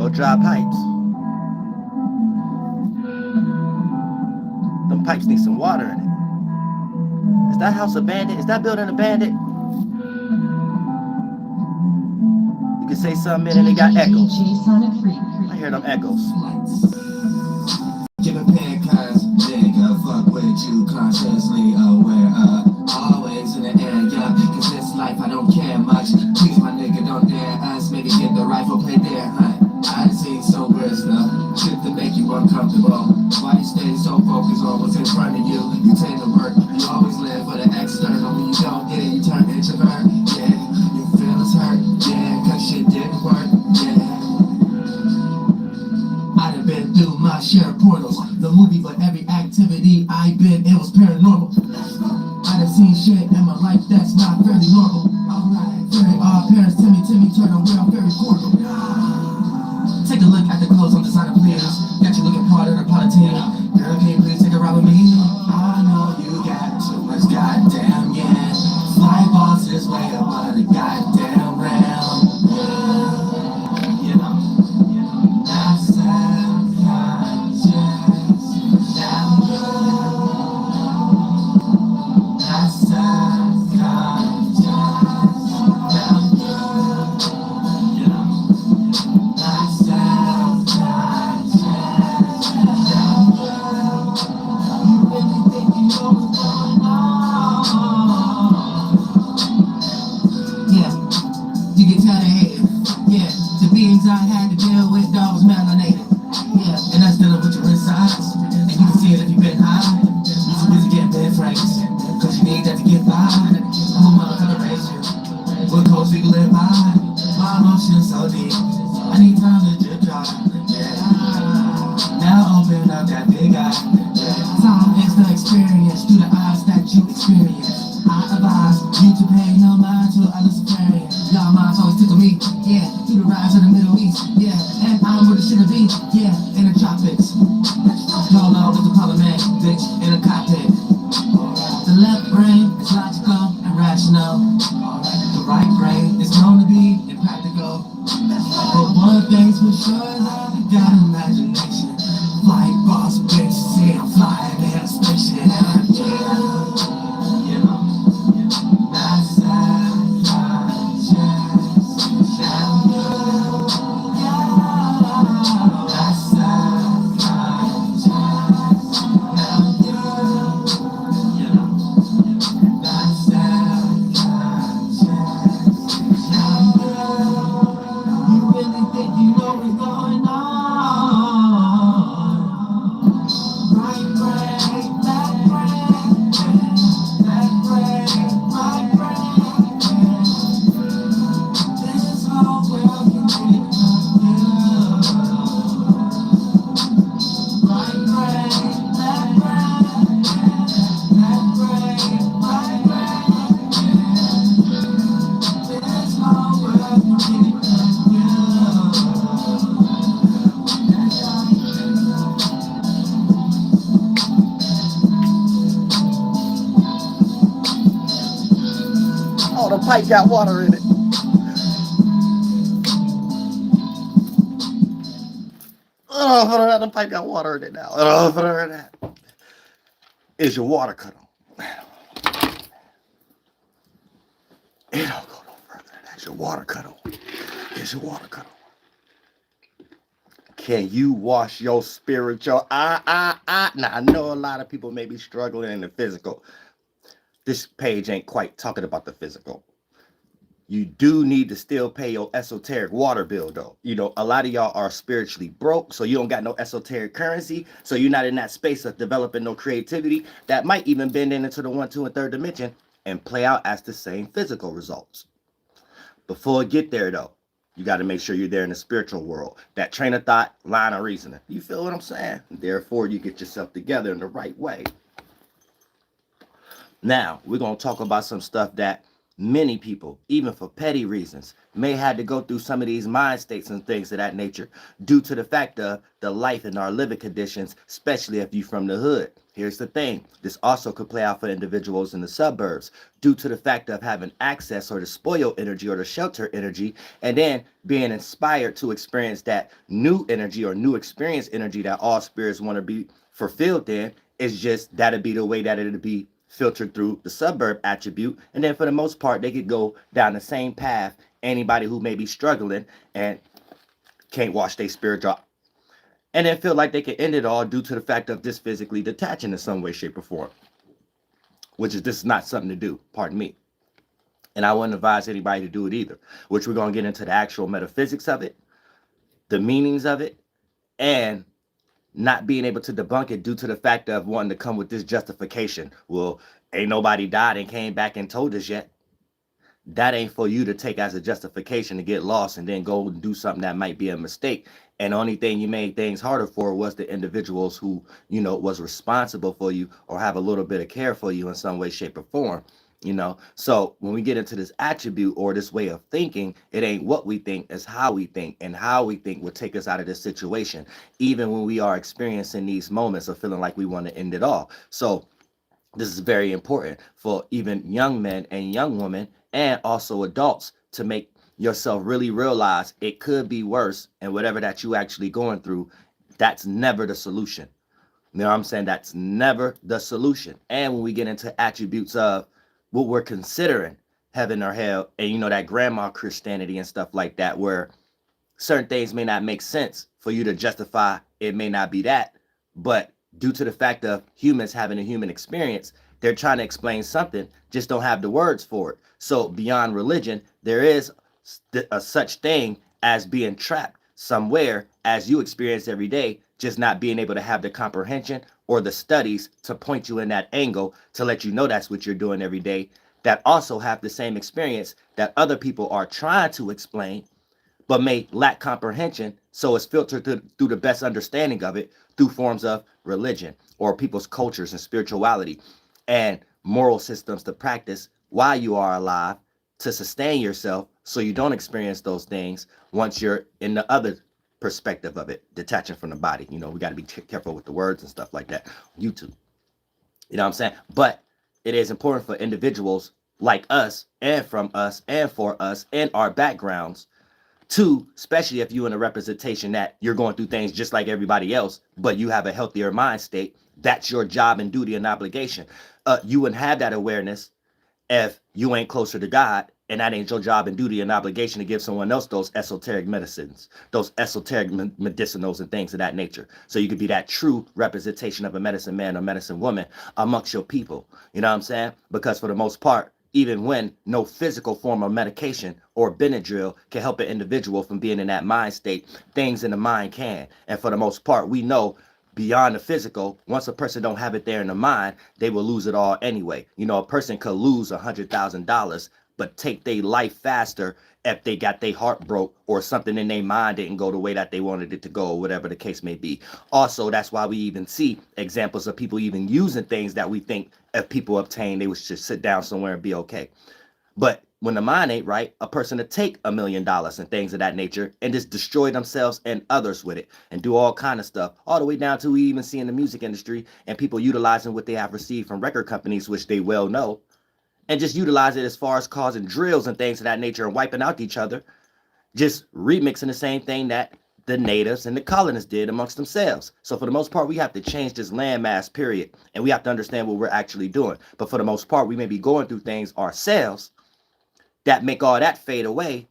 No dry pipes. Them pipes need some water in it. Is that house abandoned? Is that building abandoned? You can say something and it got echoes. I hear them echoes. Give a pen, cause nigga, fuck with you, consciously aware, always in the air, yeah, cause this life I don't care much, please my nigga don't dare us, maybe get the rifle, play there, huh, I've seen some weird stuff, shit to make you uncomfortable, why you stay so focused on what's in front of you, you tend to work, you always live for the external, when you don't get it, you turn introvert, yeah, your feelings hurt, yeah, cause shit didn't work, yeah. I done been through my share of portals. The movie, but every activity I been, it was paranormal. I done seen shit in my life that's not fairly normal. Very odd parents, Timmy turn around, very cordial. Take a look at the clothes on designer, please. Got you looking part of the politic. Girl, can you please take a ride with me? I know you got too much goddamn, yeah. Fly boss is way up on the goddamn realm. Yeah, you know. That's I had to deal with dogs melanated. Yeah, and that's dealing with your insides. And you can see it if you've been high. You're too busy getting bed frames, cause you need that to get by. I'm a mother gonna raise you. What codes we can live by? My emotions so deep. I need time to drip dry. Yeah. Now open up that big eye. Yeah. Time is the experience through the eyes that you experience. I advise you to pay no mind to other superiors. Y'all minds always tickle me, yeah, through the rise of the Middle East, yeah, and I'm where the shit be, yeah, in the tropics. Y'all know with the parliament, bitch, in a cockpit. The left brain is logical and rational. The right brain is known to be impractical. But one thing's for sure is I got imagination. Flight boss, bitch, see I'm flying in a spaceship. You know, that's Oh, the pipe got water in it. Oh, the pipe got water in it now. Oh, is your water cut on? It don't go no further. That's your water cut on. Is your water cut on? Can you wash your spiritual? Now, I know a lot of people may be struggling in the physical. This page ain't quite talking about the physical. You do need to still pay your esoteric water bill, though. You know, a lot of y'all are spiritually broke, so you don't got no esoteric currency, so you're not in that space of developing no creativity that might even bend into the 1, 2, and 3rd dimension and play out as the same physical results. Before you get there, though, you got to make sure you're there in the spiritual world. That train of thought, line of reasoning. You feel what I'm saying? Therefore, you get yourself together in the right way. Now, we're going to talk about some stuff that many people, even for petty reasons, may have to go through some of these mind states and things of that nature due to the fact of the life and our living conditions, especially if you're from the hood. here's the thing. This also could play out for individuals in the suburbs due to the fact of having access or the spoil energy or the shelter energy, and then being inspired to experience that new energy or new experience energy that all spirits want to be fulfilled in. Is just that'll be the way that it'll be filtered through the suburb attribute. And then for the most part, they could go down the same path. Anybody who may be struggling and can't watch their spiritual, and then feel like they can end it all due to the fact of just physically detaching in some way, shape, or form, which is this is not something to do, pardon me. And I wouldn't advise anybody to do it either, which we're going to get into the actual metaphysics of it, the meanings of it, and not being able to debunk it due to the fact of wanting to come with this justification. Well, ain't nobody died and came back and told us yet. That ain't for you to take as a justification to get lost and then go and do something that might be a mistake. And the only thing you made things harder for was the individuals who, you know, was responsible for you or have a little bit of care for you in some way, shape, or form. You know, so when we get into this attribute or this way of thinking, it ain't what we think, it's how we think, and how we think will take us out of this situation, even when we are experiencing these moments of feeling like we want to end it all. So this is very important for even young men and young women and also adults to make yourself really realize it could be worse, and whatever that you actually going through, that's never the solution. You know what I'm saying? That's never the solution. And when we get into attributes of what we're considering heaven or hell, and you know, that grandma Christianity and stuff like that, where certain things may not make sense for you to justify, it may not be that, but due to the fact of humans having a human experience, they're trying to explain something, just don't have the words for it. So beyond religion, there is a such thing as being trapped somewhere as you experience every day, just not being able to have the comprehension or the studies to point you in that angle to let you know that's what you're doing every day, that also have the same experience that other people are trying to explain but may lack comprehension. So it's filtered through the best understanding of it through forms of religion or people's cultures and spirituality and moral systems to practice while you are alive to sustain yourself so you don't experience those things once you're in the other perspective of it, detaching from the body. You know, we got to be careful with the words and stuff like that on YouTube. You know what I'm saying? But it is important for individuals like us and from us and for us and our backgrounds to, especially if you're in a representation that you're going through things just like everybody else, but you have a healthier mind state, that's your job and duty and obligation. You wouldn't have that awareness if you ain't closer to God, and that ain't your job and duty and obligation to give someone else those esoteric medicines, those esoteric medicinals and things of that nature. So you could be that true representation of a medicine man or medicine woman amongst your people. You know what I'm saying? Because for the most part, even when no physical form of medication or Benadryl can help an individual from being in that mind state, things in the mind can. And for the most part, we know beyond the physical, once a person don't have it there in the mind, they will lose it all anyway. You know, a person could lose $100,000, but take their life faster if they got their heart broke or something in their mind didn't go the way that they wanted it to go, or whatever the case may be. Also, that's why we even see examples of people even using things that we think if people obtain, they would just sit down somewhere and be okay. But when the mind ain't right, a person to take $1 million and things of that nature and just destroy themselves and others with it and do all kind of stuff, all the way down to we even see in the music industry and people utilizing what they have received from record companies, which they well know, and just utilize it as far as causing drills and things of that nature and wiping out each other, just remixing the same thing that the natives and the colonists did amongst themselves. So for the most part, we have to change this landmass, period, and we have to understand what we're actually doing. But for the most part, we may be going through things ourselves that make all that fade away,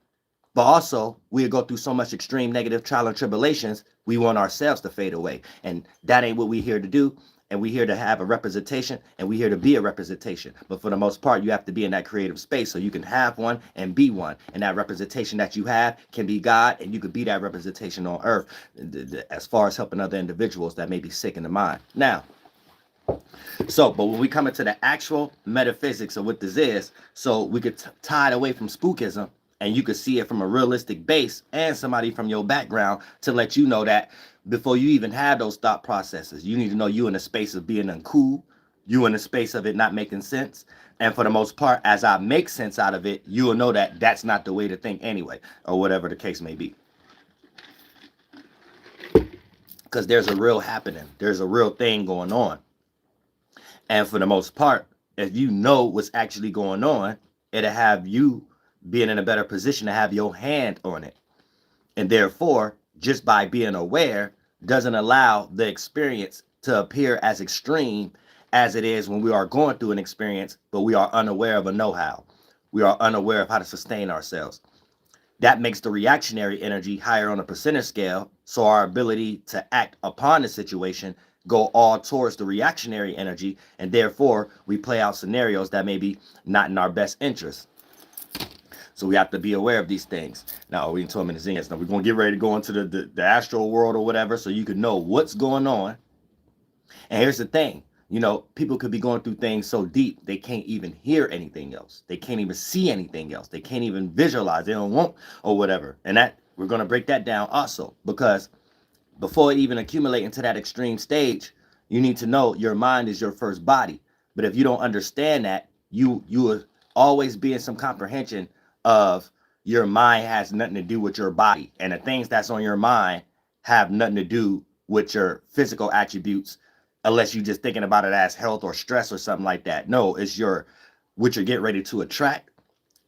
but also we'll go through so much extreme negative trial and tribulations, we want ourselves to fade away. And that ain't what we're here to do. And we're here to have a representation, and we're here to be a representation. But for the most part, you have to be in that creative space so you can have one and be one. And that representation that you have can be God, and you could be that representation on earth as far as helping other individuals that may be sick in the mind. Now, so, but when we come into the actual metaphysics of what this is, so we could tie it away from spookism, and you could see it from a realistic base and somebody from your background to let you know that before you even have those thought processes, you need to know you in a space of being uncool, you in a space of it not making sense. And for the most part, as I make sense out of it, you will know that that's not the way to think anyway, or whatever the case may be. Because there's a real happening. There's a real thing going on. And for the most part, if you know what's actually going on, it'll have you being in a better position to have your hand on it. And therefore, just by being aware doesn't allow the experience to appear as extreme as it is when we are going through an experience, but we are unaware of a know-how. We are unaware of how to sustain ourselves. That makes the reactionary energy higher on a percentage scale, so our ability to act upon the situation go all towards the reactionary energy, and therefore we play out scenarios that may be not in our best interest. So we have to be aware of these things. Now, we in 12 minutes in. Now we're going to get ready to go into the astral world or whatever, so you can know what's going on. And here's the thing. You know, people could be going through things so deep, they can't even hear anything else. They can't even see anything else. They can't even visualize. They don't want or whatever. And that we're going to break that down also, because before even accumulating to that extreme stage, you need to know your mind is your first body. But if you don't understand that, you will always be in some comprehension of your mind has nothing to do with your body. And the things that's on your mind have nothing to do with your physical attributes, unless you're just thinking about it as health or stress or something like that. No, it's your what you're getting ready to attract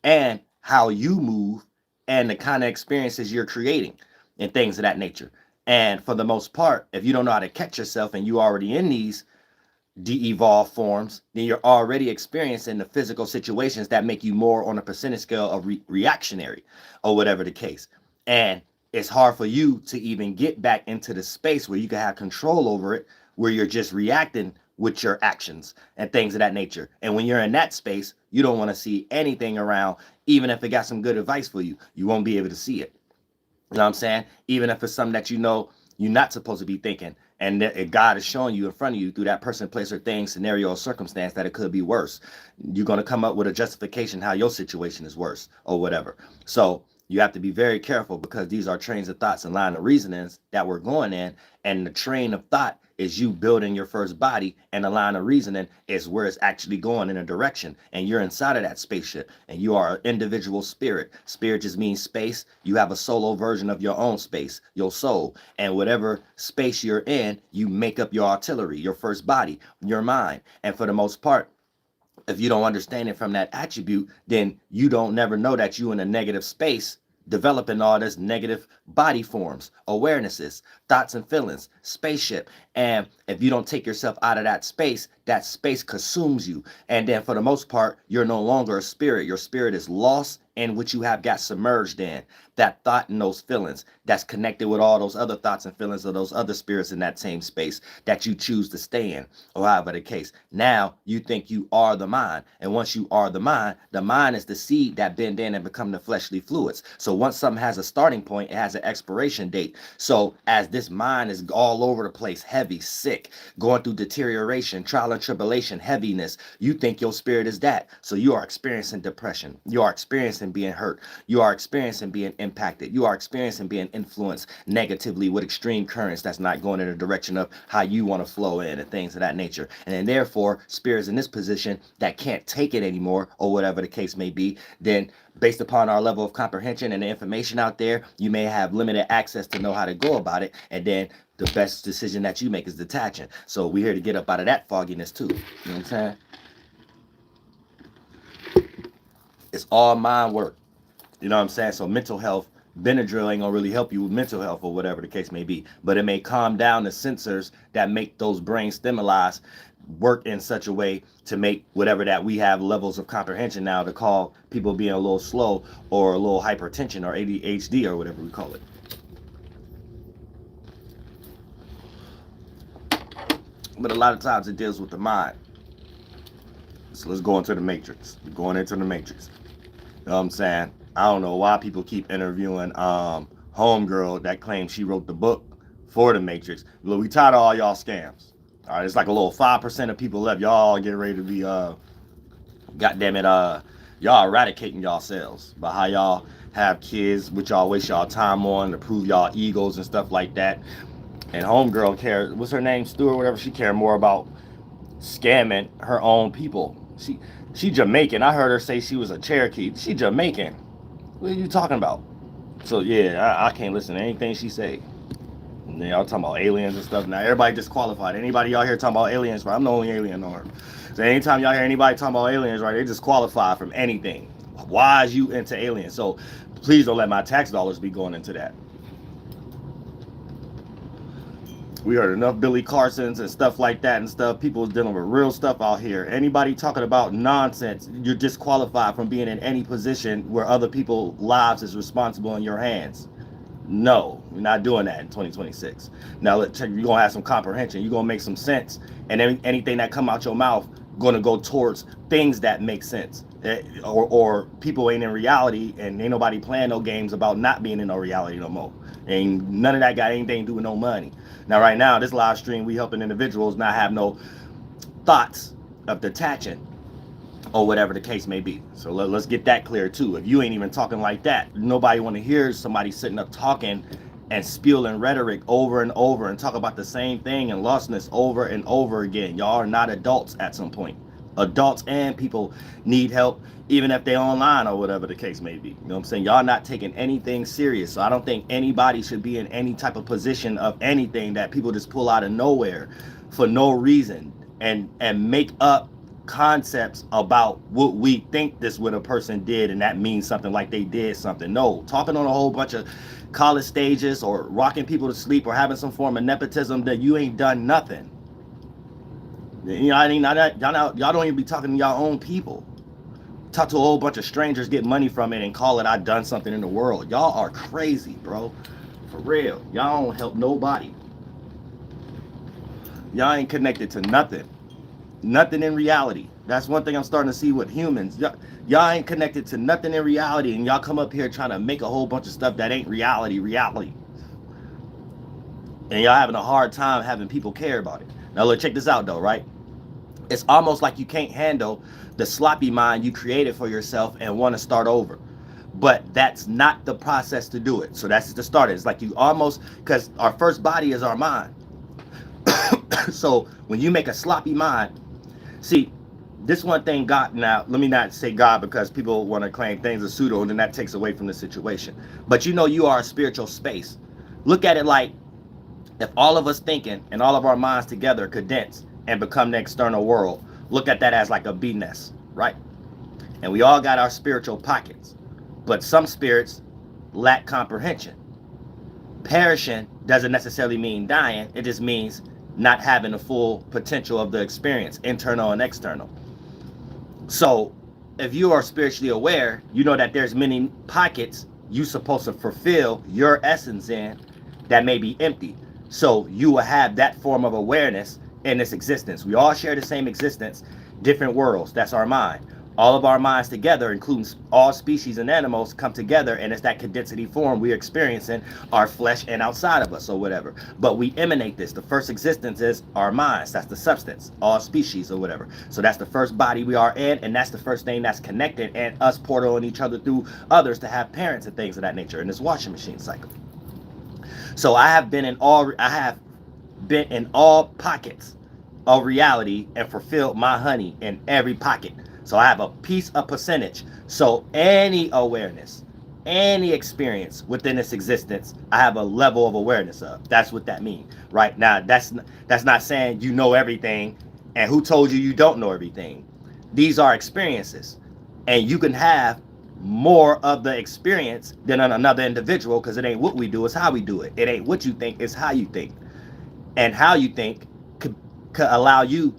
and how you move and the kind of experiences you're creating and things of that nature. And for the most part, if you don't know how to catch yourself and you already in these de-evolved forms, then you're already experiencing the physical situations that make you more on a percentage scale of reactionary or whatever the case. And it's hard for you to even get back into the space where you can have control over it, where you're just reacting with your actions and things of that nature. And when you're in that space, you don't want to see anything around, even if it got some good advice for you, you won't be able to see it. You know what I'm saying? Even if it's something that you know you're not supposed to be thinking, and God is showing you in front of you through that person, place, or thing, scenario, or circumstance that it could be worse. You're going to come up with a justification how your situation is worse or whatever. So you have to be very careful, because these are trains of thoughts and line of reasonings that we're going in. And the train of thought is you building your first body, and the line of reasoning is where it's actually going in a direction. And you're inside of that spaceship, and you are an individual spirit. Spirit just means space. You have a solo version of your own space, your soul. And whatever space you're in, you make up your artillery, your first body, your mind. And for the most part, if you don't understand it from that attribute, then you don't never know that you in a negative space, developing all this negative body forms, awarenesses, thoughts and feelings, spaceship. And if you don't take yourself out of that space consumes you. And then for the most part, you're no longer a spirit. Your spirit is lost in what you have got submerged in. That thought and those feelings that's connected with all those other thoughts and feelings of those other spirits in that same space that you choose to stay in, or however the case. Now you think you are the mind. And once you are the mind is the seed that bend in and become the fleshly fluids. So once something has a starting point, it has an expiration date. So as this mind is all over the place, heavy, sick, going through deterioration, trial and tribulation, heaviness, you think your spirit is that. So you are experiencing depression. You are experiencing being hurt. You are experiencing being impacted. You are experiencing being influenced negatively with extreme currents that's not going in the direction of how you want to flow in and things of that nature. And then therefore, spirits in this position that can't take it anymore, or whatever the case may be, then based upon our level of comprehension and the information out there, you may have limited access to know how to go about it. And then the best decision that you make is detaching. So we're here to get up out of that fogginess too. You know what I'm saying? It's all mind work. You know what I'm saying? So mental health, Benadryl ain't gonna really help you with mental health or whatever the case may be. But it may calm down the sensors that make those brain stimuli work in such a way to make whatever that we have levels of comprehension now to call people being a little slow or a little hypertension or ADHD or whatever we call it. But a lot of times it deals with the mind. So let's go into the matrix. We're going into the matrix. You know what I'm saying? I don't know why people keep interviewing homegirl that claims she wrote the book for the Matrix. Look, we tired of all y'all scams. All right, it's like a little 5% of people left. Y'all getting ready to be goddamn it, y'all eradicating yourselves by how y'all have kids, which y'all waste y'all time on to prove y'all egos and stuff like that. And homegirl cares, what's her name, Stu or whatever, she cared more about scamming her own people. She Jamaican. I heard her say she was a Cherokee. She Jamaican. What are you talking about? So yeah, I can't listen to anything she say. And y'all talking about aliens and stuff. Now everybody disqualified. Anybody y'all here talking about aliens, right? I'm the only alien on Earth. So anytime y'all hear anybody talking about aliens, right, they disqualified from anything. Why is you into aliens? So please don't let my tax dollars be going into that. We heard enough Billy Carsons and stuff like that and stuff. People dealing with real stuff out here. Anybody talking about nonsense, you're disqualified from being in any position where other people's lives is responsible in your hands. No, you're not doing that in 2026. Now, you're going to have some comprehension. You're going to make some sense. And anything that come out your mouth going to go towards things that make sense. Or people ain't in reality, and ain't nobody playing no games about not being in no reality no more. Ain't none of that got anything to do with no money. Now, right now, this live stream, we helping individuals not have no thoughts of detaching or whatever the case may be. So let's get that clear too. If you ain't even talking like that, nobody want to hear somebody sitting up talking and spewing rhetoric over and over and talk about the same thing and lostness over and over again. Y'all are not adults at some point. Adults and people need help, even if they're online or whatever the case may be. You know what I'm saying? Y'all not taking anything serious. So I don't think anybody should be in any type of position of anything that people just pull out of nowhere for no reason and make up concepts about what we think this what a person did, and that means something like they did something. No, talking on a whole bunch of college stages or rocking people to sleep or having some form of nepotism that you ain't done nothing. You know, I mean, y'all don't even be talking to y'all own people. Talk to a whole bunch of strangers, get money from it, and call it I done something in the world. Y'all are crazy, bro. For real. Y'all don't help nobody. Y'all ain't connected to nothing. Nothing in reality. That's one thing I'm starting to see with humans. Y'all ain't connected to nothing in reality, and y'all come up here trying to make a whole bunch of stuff that ain't reality. And y'all having a hard time having people care about it. Now look, check this out though, right? It's almost like you can't handle the sloppy mind you created for yourself and want to start over. But that's not the process to do it. So that's the start. It's like you almost, because our first body is our mind. So when you make a sloppy mind, see, this one thing God, now let me not say God because people want to claim things are pseudo and then that takes away from the situation. But you know you are a spiritual space. Look at it like if all of us thinking and all of our minds together condense and become the external world, look at that as like a bee nest, right? And we all got our spiritual pockets, but some spirits lack comprehension. Perishing doesn't necessarily mean dying. It just means not having the full potential of the experience, internal and external. So if you are spiritually aware, you know that there's many pockets you're supposed to fulfill your essence in that may be empty. So you will have that form of awareness in this existence. We all share the same existence, different worlds. That's our mind. All of our minds together, including all species and animals, come together, and it's that condensity form we're experiencing, our flesh and outside of us or whatever. But we emanate this. The first existence is our minds. That's the substance, all species or whatever. So that's the first body we are in, and that's the first thing that's connected, and us portaling each other through others to have parents and things of that nature in this washing machine cycle. So I have been in all pockets of reality and fulfilled my honey in every pocket. So I have a piece of percentage. So any awareness, any experience within this existence, I have a level of awareness of. That's what that means, right? Now, that's not saying you know everything, and who told you you don't know everything? These are experiences, and you can have more of the experience than another individual, because it ain't what we do, it's how we do it. It ain't what you think, it's how you think. And how you think could allow you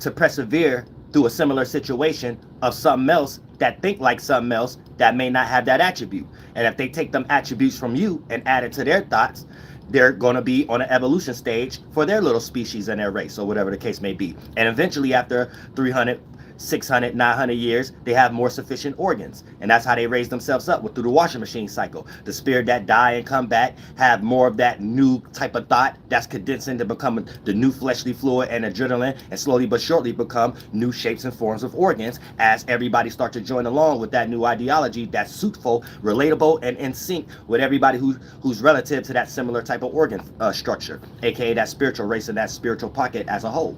to persevere through a similar situation of something else that think like something else that may not have that attribute. And if they take them attributes from you and add it to their thoughts, they're going to be on an evolution stage for their little species and their race or whatever the case may be. And eventually after 300, 600, 900 years, they have more sufficient organs. And that's how they raise themselves up through the washing machine cycle. The spirit that die and come back have more of that new type of thought that's condensing to become the new fleshly fluid and adrenaline, and slowly but surely become new shapes and forms of organs as everybody starts to join along with that new ideology that's suitful, relatable, and in sync with everybody who's relative to that similar type of organ structure, aka that spiritual race and that spiritual pocket as a whole.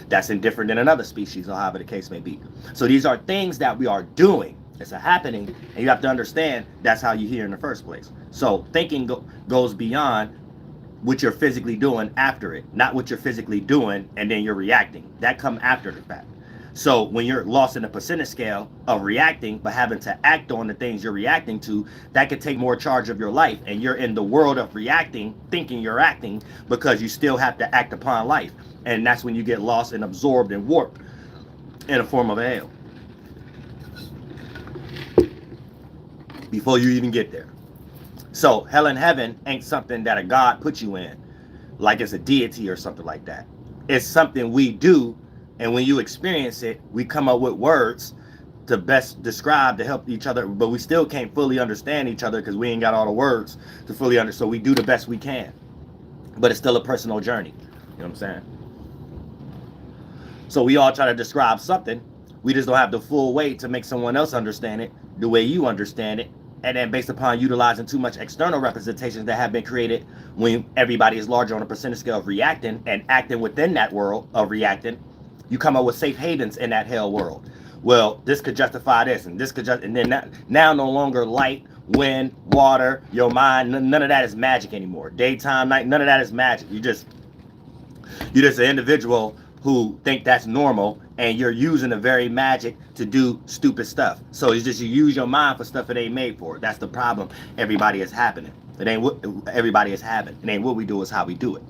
That's indifferent than another species or however the case may be. So these are things that we are doing. It's a happening, and you have to understand that's how you're here in the first place. So thinking goes beyond what you're physically doing after it, not what you're physically doing and then you're reacting. That come after the fact. So when you're lost in the percentage scale of reacting, but having to act on the things you're reacting to, that could take more charge of your life. And you're in the world of reacting, thinking you're acting, because you still have to act upon life. And that's when you get lost and absorbed and warped in a form of hell. Before you even get there. So hell and heaven ain't something that a God put you in, like it's a deity or something like that. It's something we do. And when you experience it, we come up with words to best describe, to help each other, but we still can't fully understand each other because we ain't got all the words to fully understand. So we do the best we can, but it's still a personal journey. You know what I'm saying? So we all try to describe something. We just don't have the full weight to make someone else understand it the way you understand it. And then based upon utilizing too much external representations that have been created when everybody is larger on a percentage scale of reacting and acting within that world of reacting, you come up with safe havens in that hell world. Well, this could justify this, and this could just, and then now no longer light, wind, water, your mind, none of that is magic anymore. Daytime, night, none of that is magic. You're just an individual who think that's normal, and you're using the very magic to do stupid stuff. So it's just you use your mind for stuff it ain't made for. That's the problem. Everybody is happening. It ain't what everybody is having. It ain't what we do, it's how we do it.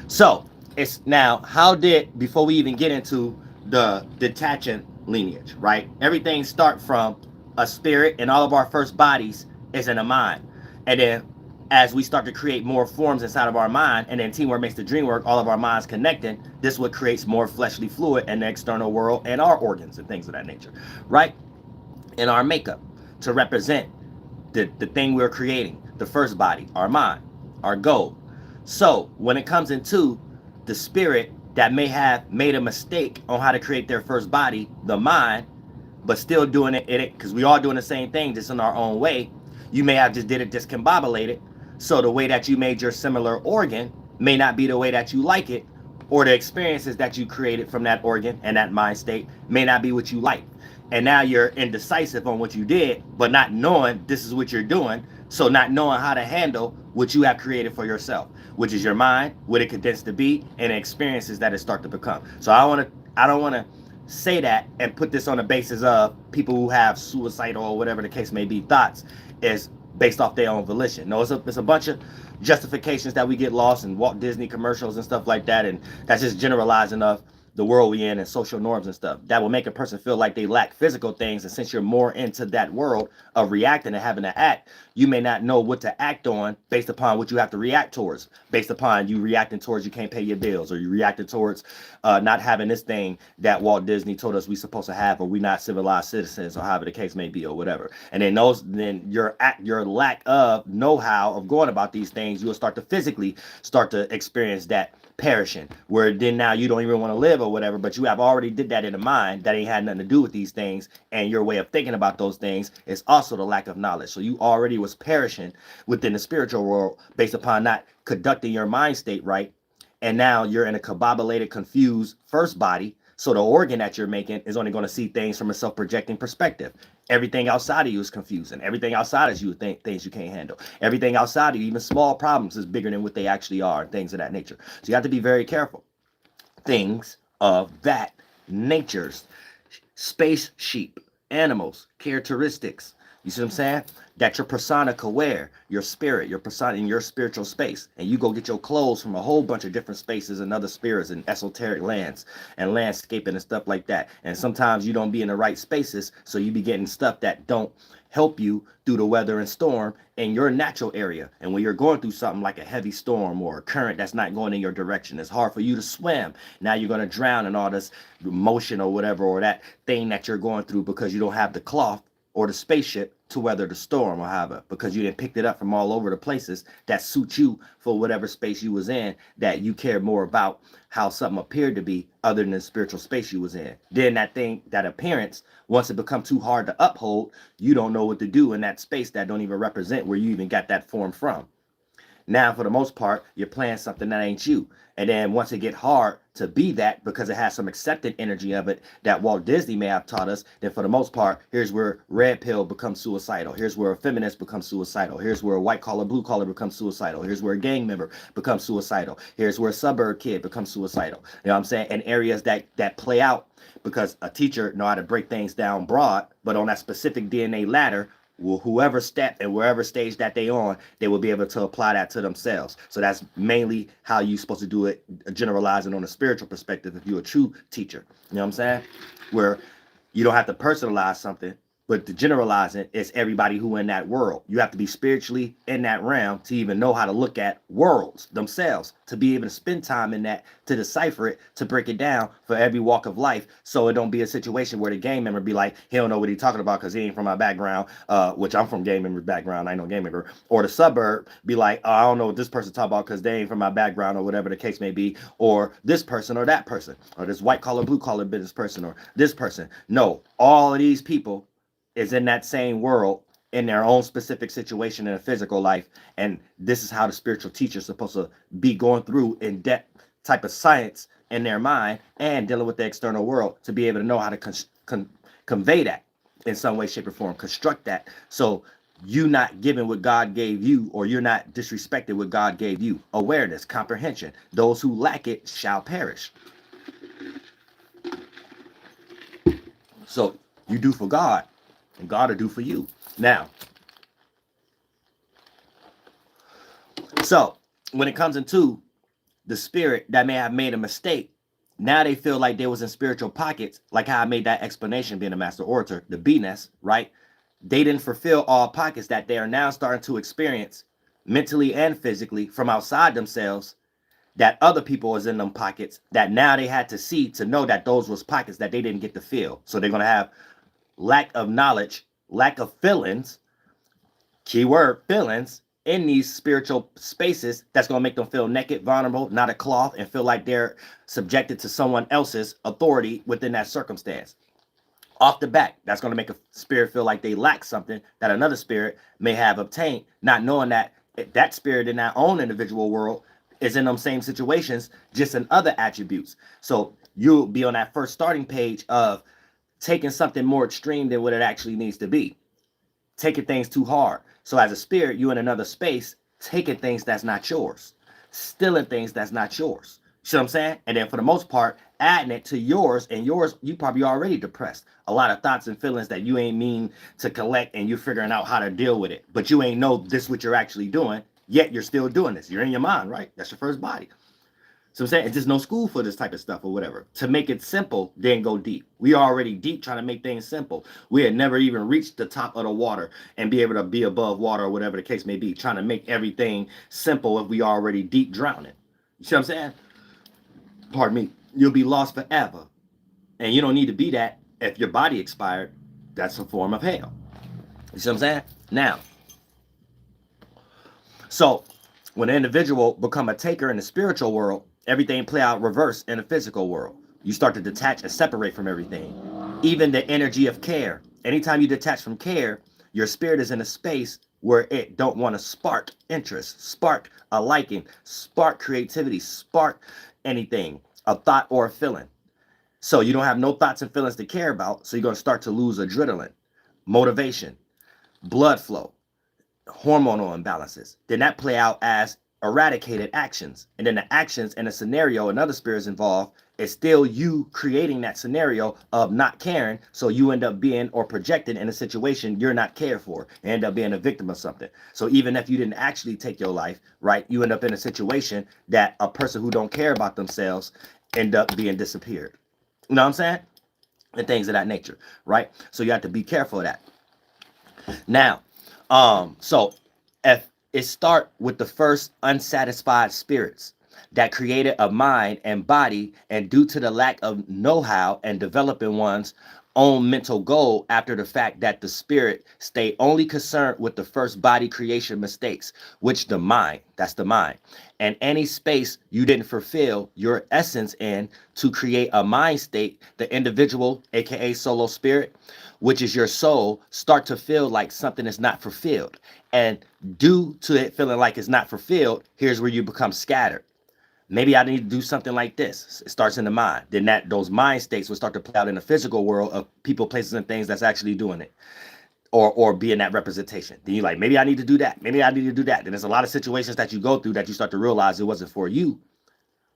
So it's now, how did, before we even get into the detaching lineage, right? Everything start from a spirit, and all of our first bodies is in a mind. And then as we start to create more forms inside of our mind, and then teamwork makes the dream work, all of our minds connecting, this is what creates more fleshly fluid in the external world and our organs and things of that nature, right? In our makeup to represent the thing we're creating, the first body, our mind, our goal. So when it comes into the spirit that may have made a mistake on how to create their first body, the mind, but still doing it because we all doing the same thing, just in our own way. You may have just did it discombobulated. So the way that you made your similar organ may not be the way that you like it, or the experiences that you created from that organ and that mind state may not be what you like. And now you're indecisive on what you did, but not knowing this is what you're doing. So not knowing how to handle what you have created for yourself, which is your mind, what it condensed to be, and the experiences that it start to become. So I don't want to say that and put this on the basis of people who have suicidal or whatever the case may be thoughts is based off their own volition. No, it's a bunch of justifications that we get lost in Walt Disney commercials and stuff like that, and that's just generalizing of the world we in and social norms and stuff that will make a person feel like they lack physical things. And since you're more into that world of reacting and having to act, you may not know what to act on based upon what you have to react towards, based upon you reacting towards you can't pay your bills, or you reacting towards not having this thing that Walt Disney told us we supposed to have, or we not civilized citizens, or however the case may be, or whatever. And then your lack of know-how of going about these things, you'll start to physically start to experience that perishing, where then now you don't even want to live or whatever, but you have already did that in the mind that ain't had nothing to do with these things, and your way of thinking about those things is also the lack of knowledge. So you already was perishing within the spiritual world based upon not conducting your mind state right, and now you're in a combobulated, confused first body. So the organ that you're making is only going to see things from a self-projecting perspective. Everything outside of you is confusing. Everything outside of you think things you can't handle. Everything outside of you, even small problems, is bigger than what they actually are, and things of that nature. So you have to be very careful. Things of that nature. Space sheep, animals, characteristics. You see what I'm saying? That your persona could wear, your spirit, your persona in your spiritual space. And you go get your clothes from a whole bunch of different spaces and other spirits and esoteric lands and landscaping and stuff like that. And sometimes you don't be in the right spaces, so you be getting stuff that don't help you through the weather and storm in your natural area. And when you're going through something like a heavy storm or a current that's not going in your direction, it's hard for you to swim. Now you're going to drown in all this motion or whatever, or that thing that you're going through, because you don't have the cloth or the spaceship to weather the storm, or however, because you didn't pick it up from all over the places that suit you for whatever space you was in, that you care more about how something appeared to be other than the spiritual space you was in. Then that thing, that appearance, once it becomes too hard to uphold, you don't know what to do in that space that don't even represent where you even got that form from. Now, for the most part, you're playing something that ain't you. And then once it get hard to be that, because it has some accepted energy of it that Walt Disney may have taught us, then for the most part, here's where red pill becomes suicidal. Here's where a feminist becomes suicidal. Here's where a white collar, blue collar becomes suicidal. Here's where a gang member becomes suicidal. Here's where a suburb kid becomes suicidal. You know what I'm saying? And areas that play out because a teacher know how to break things down broad, but on that specific DNA ladder, well, whoever step and wherever stage that they on, they will be able to apply that to themselves. So that's mainly how you're supposed to do it, generalizing on a spiritual perspective if you're a true teacher. You know what I'm saying? Where you don't have to personalize something, but to generalize it, it's everybody who in that world. You have to be spiritually in that realm to even know how to look at worlds themselves, to be able to spend time in that, to decipher it, to break it down for every walk of life. So it don't be a situation where the gang member be like, he don't know what he's talking about because he ain't from my background, which I'm from gang member background. I ain't no gang member. Or the suburb be like, oh, I don't know what this person talking about because they ain't from my background or whatever the case may be. Or this person or that person, or this white collar, blue collar business person, or this person. No, all of these people is in that same world in their own specific situation in a physical life. And this is how the spiritual teacher is supposed to be going through in-depth type of science in their mind and dealing with the external world to be able to know how to convey that in some way, shape, or form, construct that. So you not giving what God gave you, or you're not disrespecting what God gave you. Awareness, comprehension. Those who lack it shall perish. So you do for God, and God will do for you. Now, so when it comes into the spirit that may have made a mistake, now they feel like they was in spiritual pockets, like how I made that explanation being a master orator, the B-ness, right? They didn't fulfill all pockets that they are now starting to experience mentally and physically from outside themselves, that other people was in them pockets that now they had to see to know that those was pockets that they didn't get to feel. So they're going to have lack of knowledge, lack of feelings, keyword feelings, in these spiritual spaces that's going to make them feel naked, vulnerable, not a cloth, and feel like they're subjected to someone else's authority within that circumstance. Off the back, that's going to make a spirit feel like they lack something that another spirit may have obtained, not knowing that that spirit in that own individual world is in them same situations, just in other attributes. So you'll be on that first starting page of taking something more extreme than what it actually needs to be. Taking things too hard. So as a spirit, you in another space, taking things that's not yours, stealing things that's not yours. See what I'm saying? And then for the most part, adding it to yours, and yours, you probably already depressed. A lot of thoughts and feelings that you ain't mean to collect, and you're figuring out how to deal with it. But you ain't know this what you're actually doing, yet you're still doing this. You're in your mind, right? That's your first body. So I'm saying it's just no school for this type of stuff or whatever. To make it simple, then go deep. We are already deep trying to make things simple. We had never even reached the top of the water and be able to be above water or whatever the case may be. Trying to make everything simple if we already deep drowning. You see what I'm saying? Pardon me. You'll be lost forever. And you don't need to be that if your body expired. That's a form of hell. You see what I'm saying? Now, so when an individual become a taker in the spiritual world, everything play out reverse in the physical world. You start to detach and separate from everything. Even the energy of care. Anytime you detach from care, your spirit is in a space where it don't want to spark interest, spark a liking, spark creativity, spark anything, a thought or a feeling. So you don't have no thoughts and feelings to care about. So you're going to start to lose adrenaline, motivation, blood flow, hormonal imbalances. Then that play out as eradicated actions. And then the actions and the scenario and other spirits involved is still you creating that scenario of not caring. So you end up being or projected in a situation you're not cared for. You end up being a victim of something. So even if you didn't actually take your life, right, you end up in a situation that a person who don't care about themselves end up being disappeared. You know what I'm saying? And things of that nature, right? So you have to be careful of that. Now, so if it start with the first unsatisfied spirits that created a mind and body, and due to the lack of know-how and developing ones own mental goal after the fact that the spirit stay only concerned with the first body creation mistakes, which the mind, that's the mind, and any space you didn't fulfill your essence in to create a mind state, the individual, aka solo spirit, which is your soul, start to feel like something is not fulfilled. And due to it feeling like it's not fulfilled, here's where you become scattered. Maybe I need to do something like this. It starts in the mind. Then those mind states will start to play out in the physical world of people, places, and things that's actually doing it, or be in that representation. Then you're like, maybe I need to do that. Maybe I need to do that. Then there's a lot of situations that you go through that you start to realize it wasn't for you.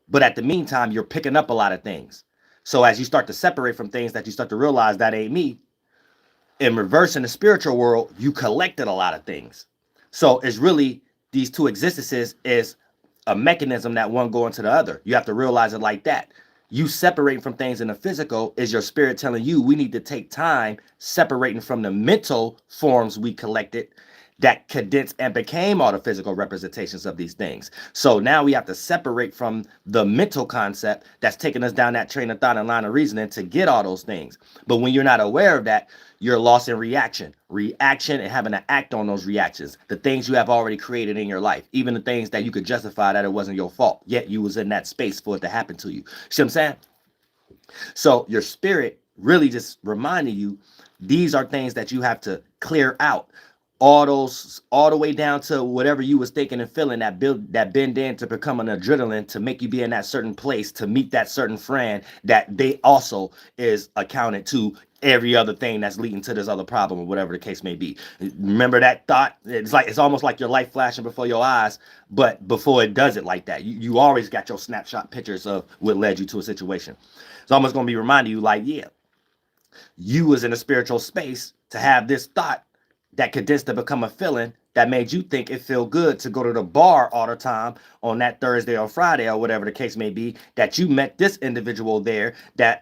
But at the meantime, you're picking up a lot of things. So as you start to separate from things that you start to realize that ain't me, in reverse in the spiritual world, you collected a lot of things. So it's really these two existences is a mechanism that one go into the other. You have to realize it like that. You separating from things in the physical is your spirit telling you we need to take time separating from the mental forms we collected that condensed and became all the physical representations of these things. So now we have to separate from the mental concept that's taking us down that train of thought and line of reasoning to get all those things. But when you're not aware of that, you're lost in reaction and having to act on those reactions, the things you have already created in your life, even the things that you could justify that it wasn't your fault, yet you was in that space for it to happen to you. See what I'm saying? So your spirit really just reminding you, these are things that you have to clear out. All the way down to whatever you was thinking and feeling that bend in to become an adrenaline to make you be in that certain place to meet that certain friend that they also is accounted to every other thing that's leading to this other problem or whatever the case may be. Remember that thought? It's almost like your life flashing before your eyes, but before it does it like that, you always got your snapshot pictures of what led you to a situation. It's almost going to be reminding you like, yeah, you was in a spiritual space to have this thought that condensed to become a feeling that made you think it feel good to go to the bar all the time on that Thursday or Friday or whatever the case may be, that you met this individual there that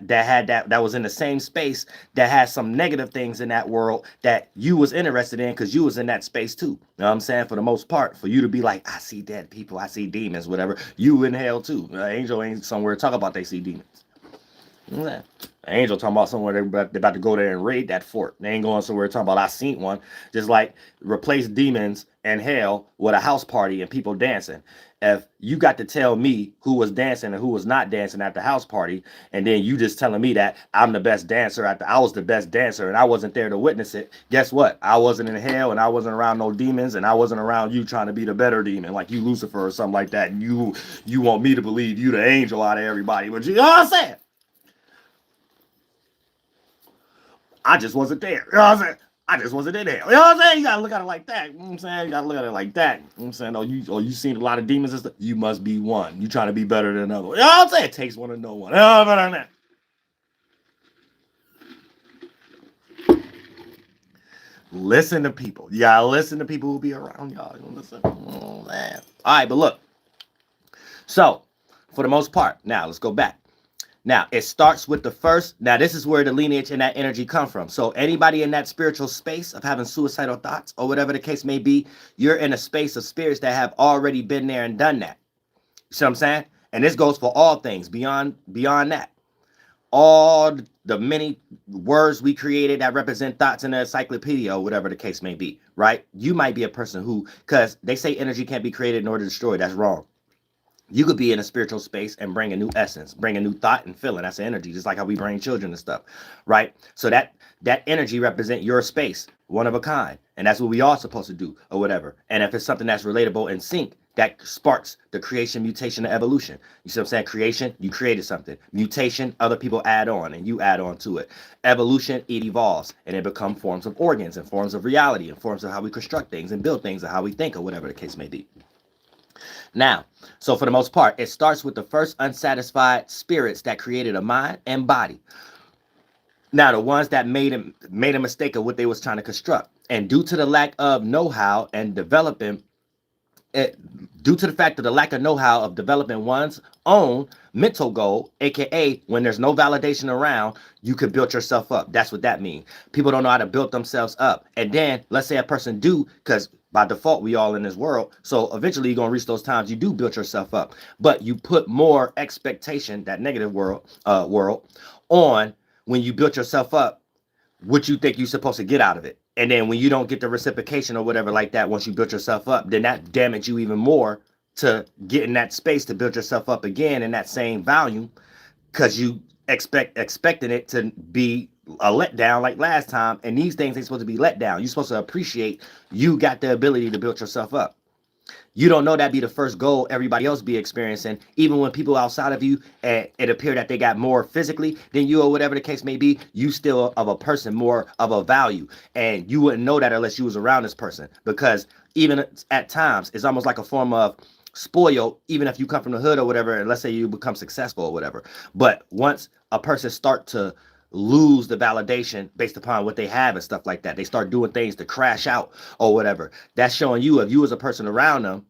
was in the same space that had some negative things in that world that you was interested in because you was in that space too. You know what I'm saying? For the most part, for you to be like, I see dead people, I see demons, whatever, you in hell too. Angel ain't somewhere to talk about they see demons. Yeah. Angel talking about somewhere they're about to go there and raid that fort. They ain't going somewhere talking about I seen one. Just like replace demons and hell with a house party and people dancing. If you got to tell me who was dancing and who was not dancing at the house party, and then you just telling me that I'm the best dancer I was the best dancer and I wasn't there to witness it, guess what? I wasn't in hell and I wasn't around no demons and I wasn't around you trying to be the better demon like you Lucifer or something like that. And you want me to believe you the angel out of everybody, but you know what I'm saying? I just wasn't there. You know what I'm saying? I just wasn't in there. You know what I'm saying? You gotta look at it like that. You know what I'm saying? You gotta look at it like that. You know what I'm saying? You seen a lot of demons and stuff. You must be one. You trying to be better than another. You know what I'm saying? It takes one to know one. You know what I'm saying? Listen to people. You gotta listen to people who be around y'all. You listen. Oh, man. All right, but look. So, for the most part, now let's go back. Now, it starts with the first. Now, this is where the lineage and that energy come from. So anybody in that spiritual space of having suicidal thoughts or whatever the case may be, you're in a space of spirits that have already been there and done that. You see what I'm saying? And this goes for all things beyond that. All the many words we created that represent thoughts in the encyclopedia or whatever the case may be, right? You might be a person who, because they say energy can't be created nor destroyed. That's wrong. You could be in a spiritual space and bring a new essence, bring a new thought and feeling. That's energy, just like how we bring children and stuff, right? So that energy represent your space, one of a kind. And that's what we all supposed to do or whatever. And if it's something that's relatable and sync, that sparks the creation, mutation, and evolution. You see what I'm saying? Creation, you created something. Mutation, other people add on and you add on to it. Evolution, it evolves and it becomes forms of organs and forms of reality and forms of how we construct things and build things and how we think or whatever the case may be. Now, so for the most part, it starts with the first unsatisfied spirits that created a mind and body. Now, the ones that made a mistake of what they was trying to construct. And due to the lack of know-how and developing, due to the fact of the lack of know-how of developing one's own mental goal, aka when there's no validation around, you can build yourself up. That's what that means. People don't know how to build themselves up. And then let's say a person do, because by default, we all in this world. So eventually you're going to reach those times you do build yourself up. But you put more expectation, that negative world, on when you build yourself up what you think you're supposed to get out of it. And then when you don't get the reciprocation or whatever like that, once you build yourself up, then that damage you even more to get in that space to build yourself up again in that same volume, because you expecting it to be a letdown like last time. And these things ain't supposed to be let down. You're supposed to appreciate you got the ability to build yourself up. You don't know that be the first goal everybody else be experiencing, even when people outside of you, it appear that they got more physically than you or whatever the case may be. You still of a person, more of a value, and you wouldn't know that unless you was around this person, because even at times it's almost like a form of spoil, even if you come from the hood or whatever, and let's say you become successful or whatever. But once a person start to lose the validation based upon what they have and stuff like that, they start doing things to crash out or whatever, that's showing you, if you as a person around them,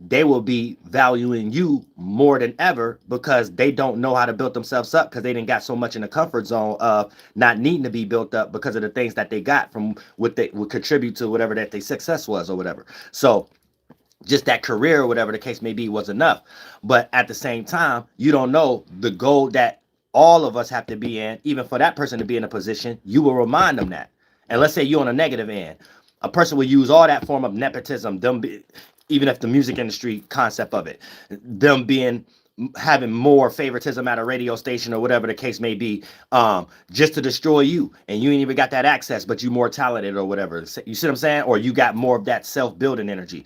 they will be valuing you more than ever, because they don't know how to build themselves up, because they didn't got so much in the comfort zone of not needing to be built up because of the things that they got from what they would contribute to whatever that their success was or whatever. So just that career or whatever the case may be was enough. But at the same time, you don't know the goal that all of us have to be in. Even for that person to be in a position, you will remind them that. And let's say you're on a negative end, a person will use all that form of nepotism, even if the music industry concept of it, them being having more favoritism at a radio station or whatever the case may be, just to destroy you, and you ain't even got that access, but you more talented or whatever. You see what I'm saying? Or you got more of that self-building energy.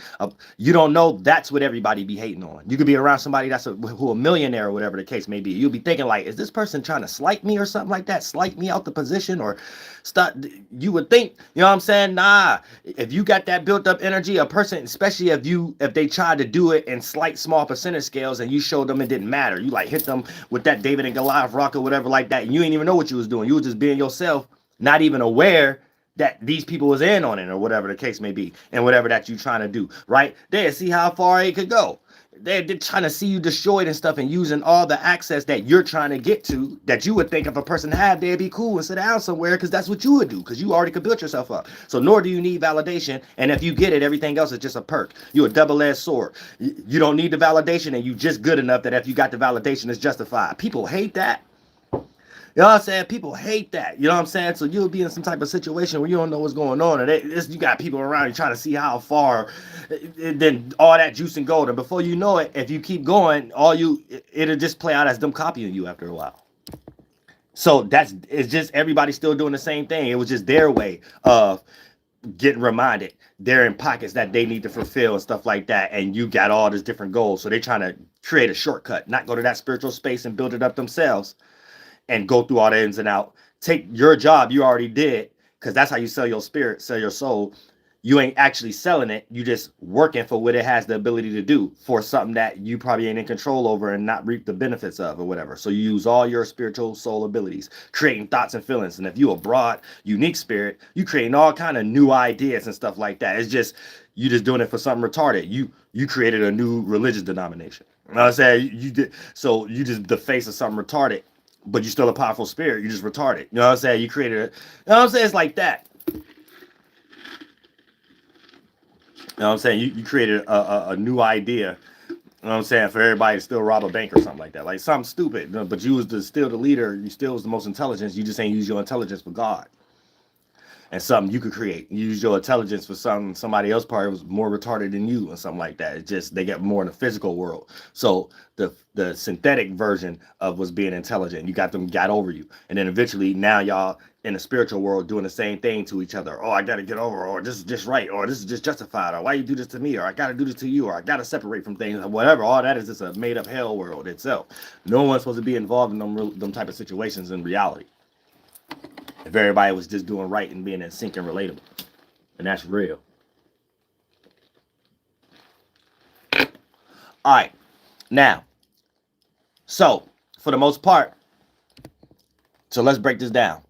You don't know that's what everybody be hating on. You could be around somebody that's who a millionaire or whatever the case may be. You'll be thinking like, is this person trying to slight me or something like that? Slight me out the position or stuff. You would think, you know what I'm saying? Nah, if you got that built up energy, a person, especially if they tried to do it in slight small percentage scales and you showed them it didn't matter, you like hit them with that David and Goliath rock or whatever like that, and you didn't even know what you was doing. You was just being yourself, not even aware that these people was in on it or whatever the case may be, and whatever that you trying to do, right? They see how far it could go. They're trying to see you destroyed and stuff, and using all the access that you're trying to get to, that you would think if a person had, they'd be cool and sit down somewhere, because that's what you would do, because you already could build yourself up. So nor do you need validation, and if you get it, everything else is just a perk. You're a double-edged sword. You don't need the validation, and you just good enough that if you got the validation, it's justified. People hate that. You know what I'm saying? People hate that. You know what I'm saying? So you'll be in some type of situation where you don't know what's going on, and you got people around you trying to see how far, then all that juice and gold. And before you know it, if you keep going, it'll just play out as them copying you after a while. So it's just everybody still doing the same thing. It was just their way of getting reminded they're in pockets that they need to fulfill and stuff like that. And you got all these different goals. So they're trying to create a shortcut, not go to that spiritual space and build it up themselves and go through all the ins and out. Take your job you already did, because that's how you sell your spirit, sell your soul. You ain't actually selling it. You just working for what it has the ability to do for something that you probably ain't in control over and not reap the benefits of or whatever. So you use all your spiritual soul abilities, creating thoughts and feelings. And if you a broad, unique spirit, you creating all kind of new ideas and stuff like that. It's just, you just doing it for something retarded. You created a new religious denomination. You know what I'm saying? You did. So you just the face of something retarded, but you're still a powerful spirit. You just retarded. You know what I'm saying? You created it. You know what I'm saying? It's like that. You know what I'm saying? You created a new idea, you know what I'm saying, for everybody to still rob a bank or something like that. Like something stupid. But you was still the leader. You still was the most intelligent. You just ain't use your intelligence for God. And something you could create. You use your intelligence for something somebody else probably was more retarded than you or something like that. It's just they get more in the physical world. So the synthetic version of was being intelligent. You got over you. And then eventually now y'all in the spiritual world doing the same thing to each other. Oh, I got to get over, or this is just right, or this is just justified, or why you do this to me, or I got to do this to you, or I got to separate from things, or whatever. All that is just a made up hell world itself. No one's supposed to be involved in them type of situations in reality. If everybody was just doing right and being in sync and relatable. And that's real. All right. Now, so for the most part, so let's break this down.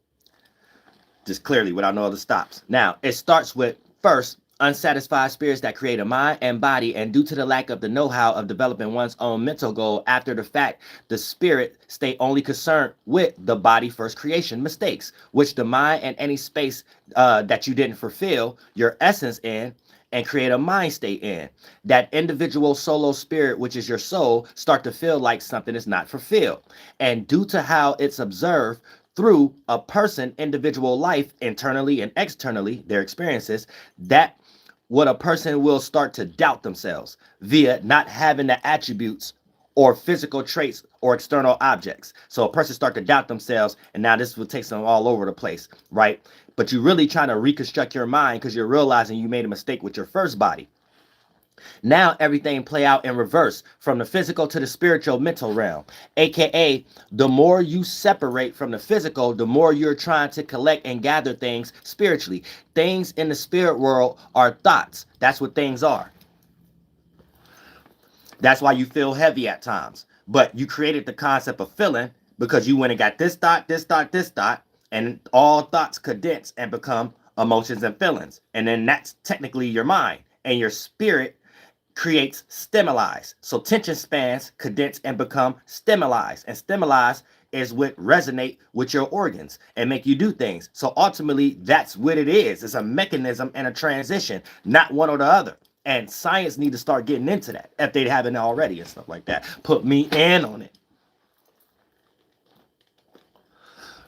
Just clearly without no other stops. Now, it starts with, first, unsatisfied spirits that create a mind and body, and due to the lack of the know-how of developing one's own mental goal after the fact, the spirit stay only concerned with the body first creation mistakes, which the mind and any space that you didn't fulfill your essence in and create a mind state in. That individual solo spirit, which is your soul, start to feel like something is not fulfilled. And due to how it's observed through a person, individual life, internally and externally, their experiences, that what a person will start to doubt themselves via not having the attributes or physical traits or external objects. So a person start to doubt themselves, and now this will take them all over the place, right? But you're really trying to reconstruct your mind because you're realizing you made a mistake with your first body. Now everything play out in reverse from the physical to the spiritual mental realm, aka the more you separate from the physical, the more you're trying to collect and gather things spiritually. Things in the spirit world are thoughts. That's what things are. That's why you feel heavy at times. But you created the concept of feeling because you went and got this thought, this thought, this thought, and all thoughts condense and become emotions and feelings. And then that's technically your mind, and your spirit creates stimuli. So tension spans condense and become stimuli. And stimuli is what resonate with your organs and make you do things. So ultimately, that's what it is. It's a mechanism and a transition, not one or the other. And science need to start getting into that if they haven't already and stuff like that. Put me in on it.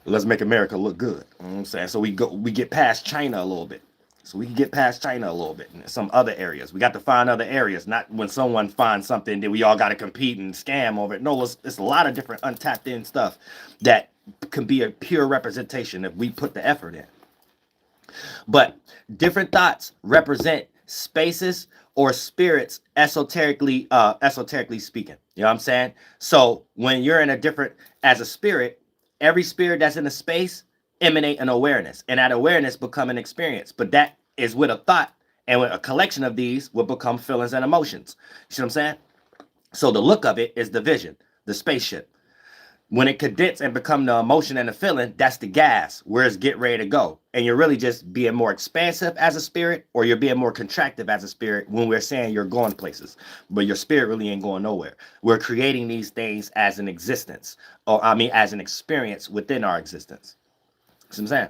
Let's make America look good. You know what I'm saying? So we get past China a little bit. So we can get past China a little bit in some other areas. We got to find other areas, not when someone finds something that we all got to compete and scam over it. No, it's a lot of different untapped in stuff that can be a pure representation if we put the effort in. But different thoughts represent spaces or spirits esoterically speaking. You know what I'm saying? So when you're in a different, as a spirit, every spirit that's in a space emanate an awareness, and that awareness become an experience. But that is with a thought, and with a collection of these will become feelings and emotions. You see what I'm saying? So the look of it is the vision, the spaceship. When it condenses and become the emotion and the feeling, that's the gas, where it's get ready to go. And you're really just being more expansive as a spirit, or you're being more contractive as a spirit when we're saying you're going places. But your spirit really ain't going nowhere. We're creating these things as an existence, or I mean as an experience within our existence. See what I'm saying?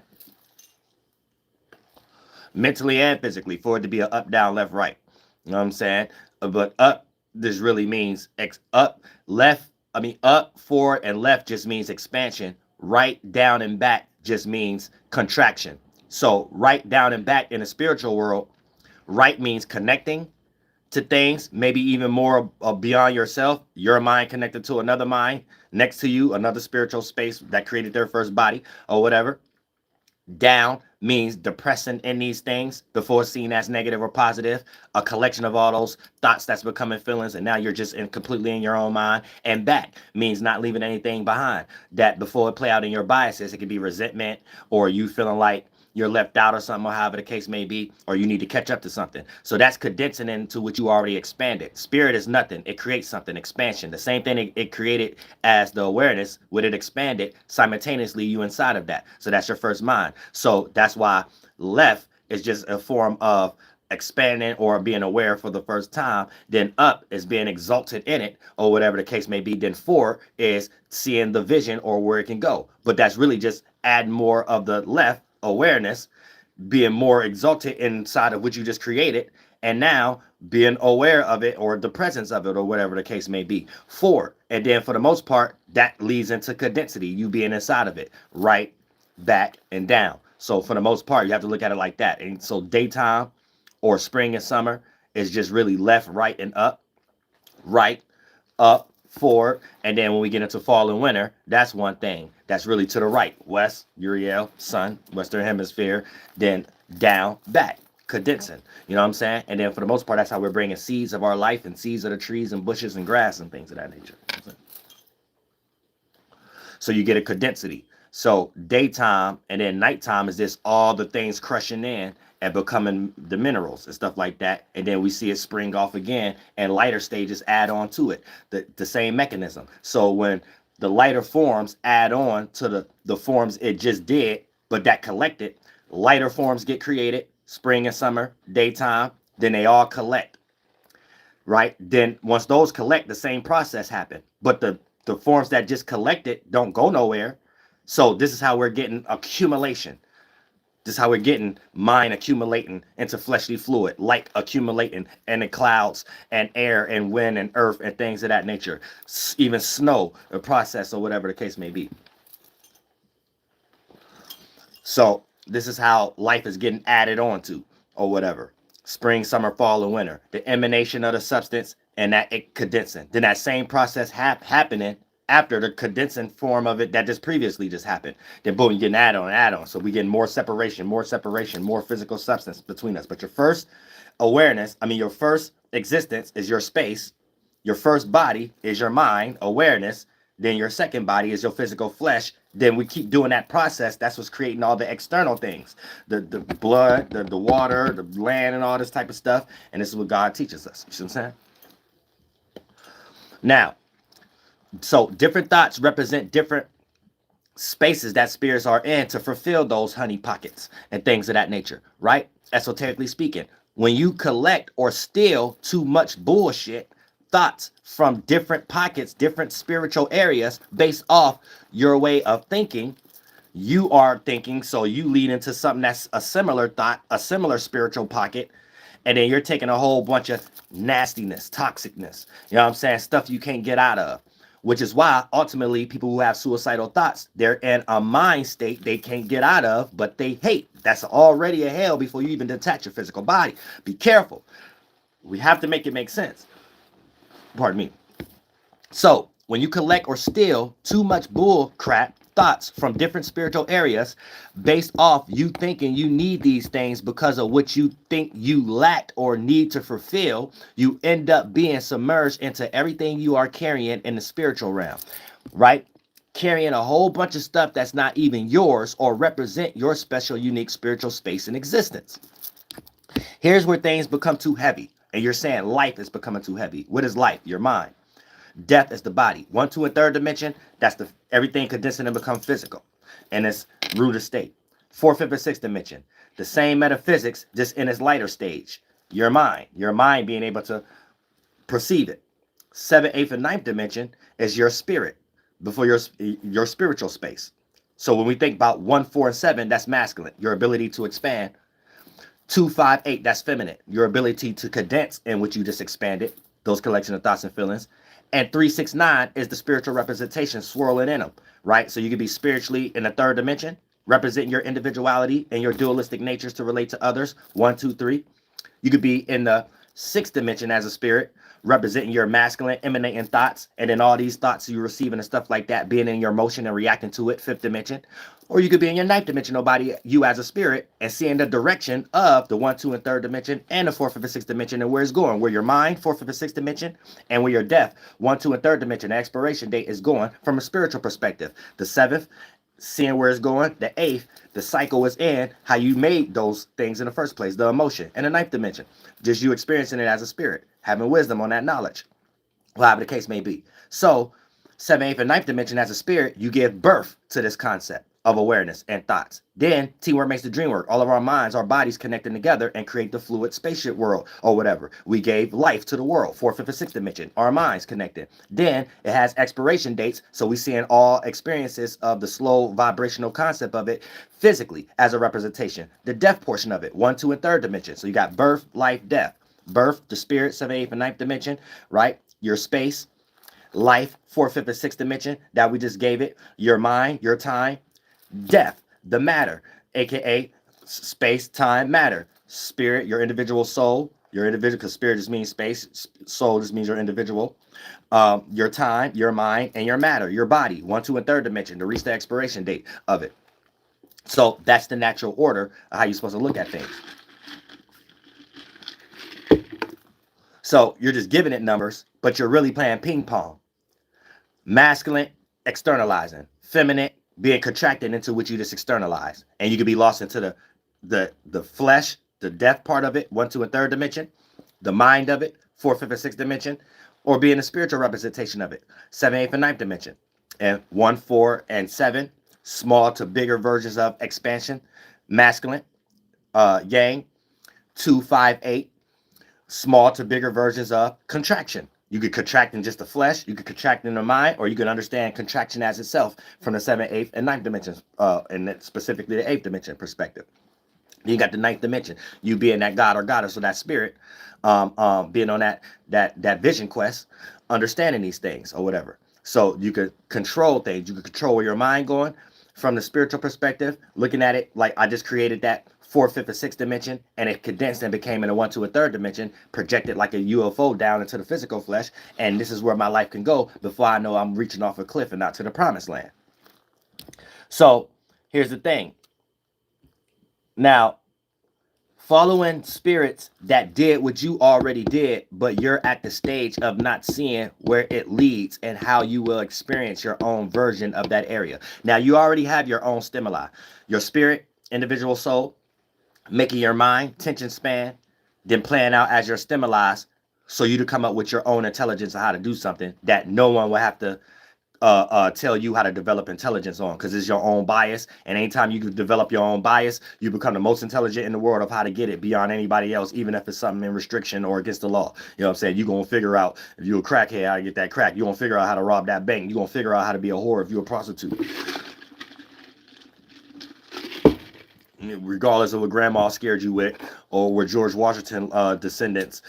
Mentally and physically, for it to be an up, down, left, right. You know what I'm saying? But up, this really means up, left. I mean, up, forward, and left just means expansion. Right, down, and back just means contraction. So right, down, and back in the spiritual world, right means connecting to things, maybe even more beyond yourself. Your mind connected to another mind next to you, another spiritual space that created their first body or whatever. Down means depressing in these things before seen as negative or positive, a collection of all those thoughts that's becoming feelings, and now you're just completely in your own mind. And back means not leaving anything behind, that before it play out in your biases, it could be resentment, or you feeling like you're left out or something, or however the case may be, or you need to catch up to something. So that's condensing into what you already expanded. Spirit is nothing. It creates something, expansion. The same thing it created as the awareness, when it expanded, simultaneously you inside of that. So that's your first mind. So that's why left is just a form of expanding or being aware for the first time. Then up is being exalted in it, or whatever the case may be. Then four is seeing the vision or where it can go. But that's really just add more of the left awareness, being more exalted inside of what you just created, and now being aware of it, or the presence of it, or whatever the case may be. Four, and then for the most part, that leads into condensity, you being inside of it, right, back, and down. So for the most part, you have to look at it like that. And so daytime or spring and summer is just really left, right, and up, right, up, forward. And then when we get into fall and winter, that's one thing. That's really to the right. West, Uriel, sun, Western Hemisphere, then down, back, condensing. You know what I'm saying? And then for the most part, that's how we're bringing seeds of our life and seeds of the trees and bushes and grass and things of that nature. So you get a condensity. So daytime and then nighttime is just all the things crushing in and becoming the minerals and stuff like that. And then we see it spring off again, and lighter stages add on to it. The same mechanism. So when the lighter forms add on to the forms it just did, but that collected, lighter forms get created, spring and summer, daytime, then they all collect. Right? Then once those collect, the same process happen. But the forms that just collected don't go nowhere. So this is how we're getting accumulation. This is how we're getting mind accumulating into fleshly fluid, light accumulating in the clouds and air and wind and earth and things of that nature. Even snow, a process, or whatever the case may be. So this is how life is getting added onto, or whatever. Spring, summer, fall, and winter. The emanation of the substance and that it condensing. Then that same process happening after the condensing form of it that just previously just happened. Then boom, you get an add-on. So we get more separation, more physical substance between us. But your first awareness, your first existence is your space. Your first body is your mind, awareness. Then your second body is your physical flesh. Then we keep doing that process. That's what's creating all the external things, the blood, the water, the land, and all this type of stuff. And this is what God teaches us. You see what I'm saying? Now, so different thoughts represent different spaces that spirits are in to fulfill those honey pockets and things of that nature, right? Esoterically speaking, when you collect or steal too much bullshit thoughts from different pockets, different spiritual areas based off your way of thinking, you are thinking, so you lead into something that's a similar thought, a similar spiritual pocket, and then you're taking a whole bunch of nastiness, toxicness, you know what I'm saying, stuff you can't get out of. Which is why ultimately people who have suicidal thoughts, they're in a mind state they can't get out of, but they hate. That's already a hell before you even detach your physical body. Be careful. We have to make it make sense. Pardon me. So when you collect or steal too much bull crap thoughts from different spiritual areas based off you thinking you need these things because of what you think you lack or need to fulfill, you end up being submerged into everything you are carrying in the spiritual realm, right? Carrying a whole bunch of stuff that's not even yours or represent your special, unique spiritual space in existence. Here's where things become too heavy. And you're saying life is becoming too heavy. What is life? Your mind. Death is the body. 1, 2, and 3rd dimension, that's the everything condensing and become physical. And it's root state. 4th, 5th, and 6th dimension, the same metaphysics, just in its lighter stage. Your mind being able to perceive it. 7th, 8th, and 9th dimension is your spirit, before your spiritual space. So when we think about 1, 4, and 7, that's masculine, your ability to expand. 2, 5, 8, that's feminine, your ability to condense in which you just expanded, those collection of thoughts and feelings. And 3, 6, 9 is the spiritual representation swirling in them, right? So you could be spiritually in the 3rd dimension, representing your individuality and your dualistic natures to relate to others. 1, 2, 3. You could be in the 6th dimension as a spirit, representing your masculine, emanating thoughts, and then all these thoughts you're receiving and stuff like that, being in your motion and reacting to it, 5th dimension. Or you could be in your 9th dimension, nobody, you as a spirit, and seeing the direction of the 1, 2, and 3rd dimension, and the 4th, 5th, and 6th dimension, and where it's going, where your mind, 4th, 5th, and 6th dimension, and where your death, 1, 2, and 3rd dimension, the expiration date is going from a spiritual perspective. The 7th, seeing where it's going. The 8th, the cycle is in, how you made those things in the first place, the emotion. And the 9th dimension, just you experiencing it as a spirit, having wisdom on that knowledge, whatever the case may be. So 7th, 8th, and 9th dimension as a spirit, you give birth to this concept of awareness and thoughts. Then teamwork makes the dream work. All of our minds, our bodies connecting together and create the fluid spaceship world or whatever. We gave life to the world, 4th, 5th, and 6th dimension. Our minds connected. Then it has expiration dates. So we seeing all experiences of the slow vibrational concept of it physically as a representation. The death portion of it, 1, 2, and 3rd dimension. So you got birth, life, death. Birth, the spirit, 7th, 8th, and 9th dimension, right? Your space, life, 4th, 5th, and 6th dimension that we just gave it. Your mind, your time. Death, the matter, aka space, time, matter. Spirit, your individual soul, your individual, because spirit just means space, soul just means your individual. Your time, your mind, and your matter, your body, 1, 2, and 3rd dimension to reach the expiration date of it. So that's the natural order of how you're supposed to look at things. So you're just giving it numbers, but you're really playing ping pong. Masculine, externalizing. Feminine, being contracted into what you just externalize. And you could be lost into the flesh, the death part of it, 1, 2, and 3rd dimension, the mind of it, 4th, 5th, and 6th dimension, or being a spiritual representation of it, 7th, 8th, and 9th dimension. And 1, 4, and 7, small to bigger versions of expansion, masculine, yang, 2, 5, 8, small to bigger versions of contraction. You could contract in just the flesh, you could contract in the mind, or you could understand contraction as itself from the 7th, 8th, and 9th dimensions, and specifically the 8th dimension perspective. Then you got the 9th dimension, you being that God or goddess or that spirit, being on that vision quest, understanding these things or whatever. So you could control things, you could control where your mind going, from the spiritual perspective, looking at it like I just created that fourth, fifth, and sixth dimension, and it condensed and became in a 1, 2, and third dimension, projected like a UFO down into the physical flesh, and this is where my life can go before I know I'm reaching off a cliff and not to the promised land. So here's the thing. Now, following spirits that did what you already did, but you're at the stage of not seeing where it leads and how you will experience your own version of that area. Now, you already have your own stimuli. Your spirit, individual soul, making your mind, tension span, then playing out as your stimuli, so you to come up with your own intelligence of how to do something that no one will have to tell you how to develop intelligence on, because it's your own bias. And anytime you can develop your own bias, you become the most intelligent in the world of how to get it beyond anybody else, even if it's something in restriction or against the law. You know what I'm saying? You're going to figure out, if you're a crackhead, how to get that crack. You're going to figure out how to rob that bank. You're going to figure out how to be a whore if you're a prostitute. Regardless of what grandma scared you with, or where George Washington descendants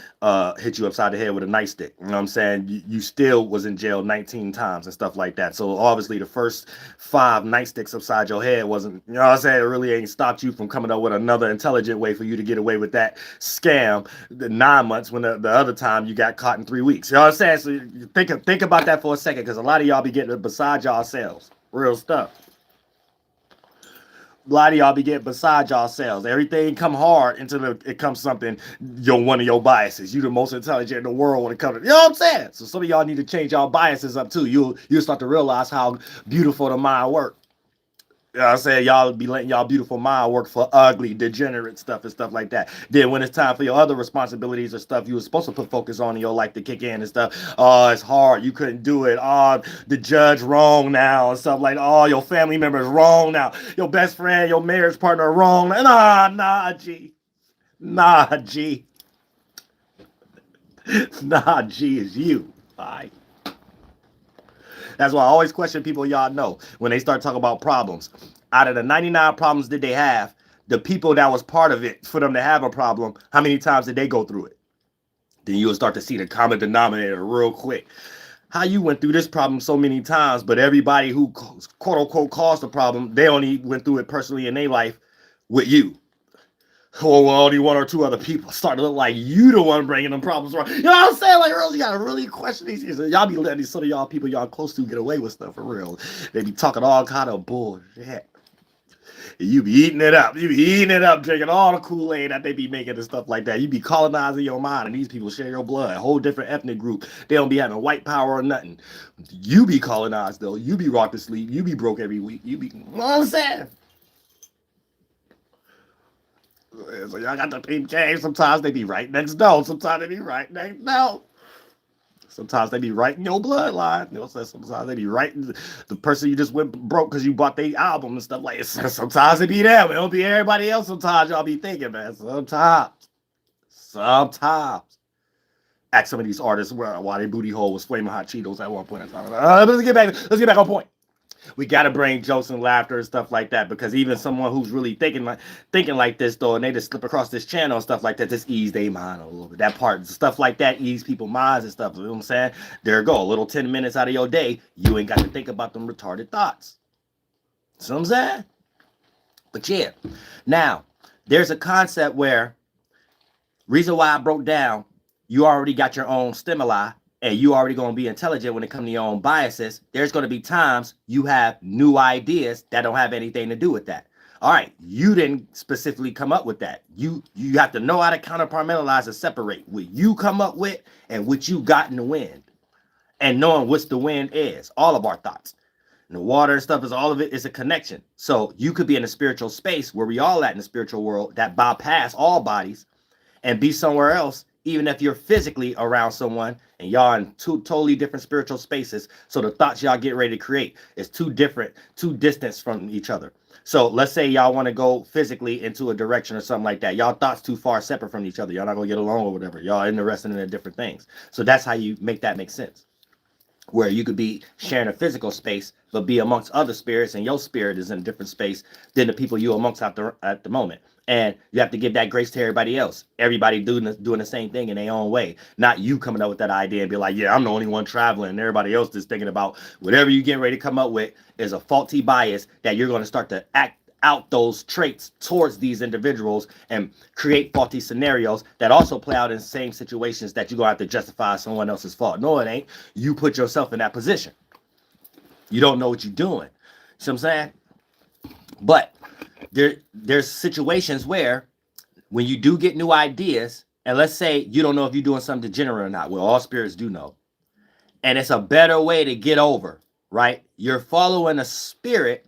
hit you upside the head with a nightstick. You know what I'm saying? You still was in jail 19 times and stuff like that. So obviously the first 5 nightsticks upside your head wasn't, you know what I'm saying, it really ain't stopped you from coming up with another intelligent way for you to get away with that scam the 9 months, when the other time you got caught in 3 weeks. You know what I'm saying? So think about that for a second, because a lot of y'all be getting beside yourselves. Real stuff. A lot of y'all be getting beside yourselves. Everything come hard until it comes something, one of your biases. You the most intelligent in the world when it comes to, you know what I'm saying? So some of y'all need to change y'all biases up too. You'll start to realize how beautiful the mind works. You know what I'm saying? Y'all be letting y'all beautiful mind work for ugly, degenerate stuff and stuff like that. Then when it's time for your other responsibilities or stuff you were supposed to put focus on in your life to kick in and stuff, oh, it's hard. You couldn't do it. Oh, the judge wrong now and stuff like, oh, your family members wrong now. Your best friend, your marriage partner wrong. Nah, G. Nah, G. Nah, G is you. All right. That's why I always question people y'all know when they start talking about problems. Out of the 99 problems that they have, the people that was part of it for them to have a problem, how many times did they go through it? Then you'll start to see the common denominator real quick. How you went through this problem so many times, but everybody who quote unquote caused the problem, they only went through it personally in their life with you. Or only 1 or 2 other people start to look like you the one bringing them problems wrong. You know what I'm saying? Like, really, you gotta really question these things. Y'all be letting some of y'all people y'all close to get away with stuff for real. They be talking all kind of bullshit. You be eating it up. You be eating it up, drinking all the Kool-Aid that they be making and stuff like that. You be colonizing your mind, and these people share your blood. A whole different ethnic group. They don't be having white power or nothing. You be colonized, though. You be rocked to sleep. You be broke every week. You be, you know what I'm saying? So y'all got the peep game. Sometimes they be right next door. Sometimes they be right next door. Sometimes they be right in your bloodline. You know, sometimes they be right in the person you just went broke because you bought their album and stuff like that. Sometimes it be them. It don't be everybody else. Sometimes y'all be thinking, man. Sometimes. Ask some of these artists why their booty hole was flaming hot Cheetos at one point in time. Let's get back on point. We gotta bring jokes and laughter and stuff like that, because even someone who's really thinking like this though, and they just slip across this channel and stuff like that, just ease their mind a little bit. That part, stuff like that, ease people's minds and stuff. You know what I'm saying? There you go, a little 10 minutes out of your day, you ain't got to think about them retarded thoughts. See what I'm saying? But yeah, now there's a concept where reason why I broke down, you already got your own stimuli. And you already going to be intelligent when it comes to your own biases. There's going to be times you have new ideas that don't have anything to do with that. All right, you didn't specifically come up with that. You have to know how to counterpartmentalize and separate what you come up with and what you got in the wind. And knowing what the wind is. All of our thoughts. And the water and stuff, is all of it is a connection. So you could be in a spiritual space where we all at in the spiritual world that bypass all bodies and be somewhere else, even if you're physically around someone and y'all in 2 totally different spiritual spaces. So the thoughts y'all get ready to create is too distant from each other. So let's say y'all want to go physically into a direction or something like that. Y'all thoughts too far separate from each other. Y'all not going to get along or whatever. Y'all interested in different things. So that's how you make that make sense. where you could be sharing a physical space, but be amongst other spirits, and your spirit is in a different space than the people you amongst at the moment. And you have to give that grace to everybody else. Everybody doing the same thing in their own way. Not you coming up with that idea and be like, yeah, I'm the only one traveling, and everybody else is thinking about whatever you get ready to come up with is a faulty bias that you're going to start to act out those traits towards these individuals and create faulty scenarios that also play out in the same situations that you're gonna have to justify someone else's fault. No, it ain't. You put yourself in that position. You don't know what you're doing. See what I'm saying? But there's situations where when you do get new ideas, and let's say you don't know if you're doing something degenerate or not. Well, all spirits do know. And it's a better way to get over, right? You're following a spirit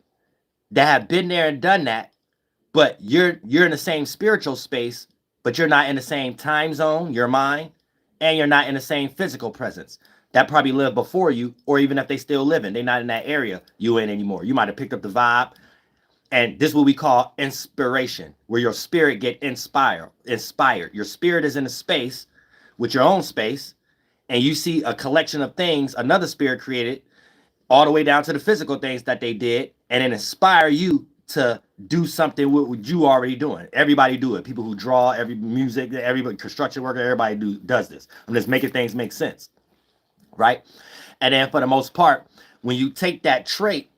that have been there and done that, but you're in the same spiritual space, but you're not in the same time zone, your mind, and you're not in the same physical presence. That probably lived before you, or even if they still living, they're not in that area you in anymore. You might have picked up the vibe, and this is what we call inspiration, where your spirit get inspired. Your spirit is in a space with your own space, and you see a collection of things another spirit created, all the way down to the physical things that they did, and then inspire you to do something with what you already doing. Everybody do it. People who draw, every music, everybody, construction worker, everybody does this. I'm just making things make sense, right? And then for the most part, when you take that trait,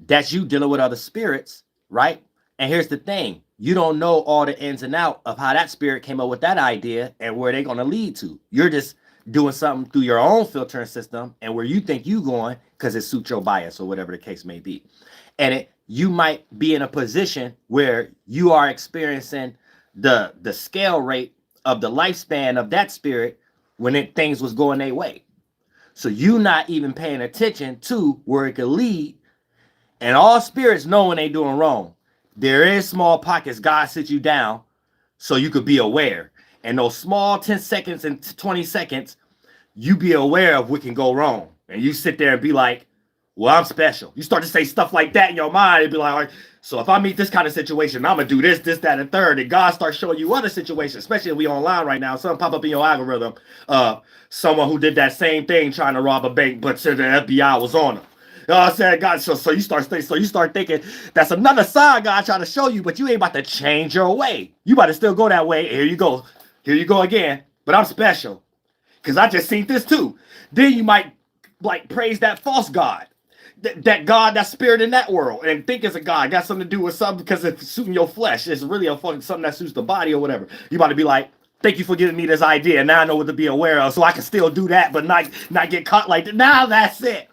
that's you dealing with other spirits, right? And here's the thing. You don't know all the ins and outs of how that spirit came up with that idea and where they're going to lead to. You're just doing something through your own filtering system and where you think you going because it suits your bias or whatever the case may be. And you might be in a position where you are experiencing the scale rate of the lifespan of that spirit when things was going their way. So you not even paying attention to where it could lead. And all spirits know when they doing wrong. There is small pockets God sit you down so you could be aware. And those small 10 seconds and 20 seconds, you be aware of what can go wrong. And you sit there and be like, well, I'm special. You start to say stuff like that in your mind and be like, all right, so if I meet this kind of situation, I'm going to do this, that, and third. And God starts showing you other situations, especially if we online right now. Something pop up in your algorithm. Someone who did that same thing trying to rob a bank, but said the FBI was on them. You know what I'm saying? God, so you start thinking that's another sign God trying to show you, but you ain't about to change your way. You about to still go that way. Here you go again. But I'm special because I just seen this too. Then you might like praise that false God, that God, that spirit in that world, and think it's a God. Got something to do with something because it's suiting your flesh. It's really a fucking something that suits the body or whatever. You about to be like, thank you for giving me this idea. Now I know what to be aware of, so I can still do that, but not get caught like that. Now that's it.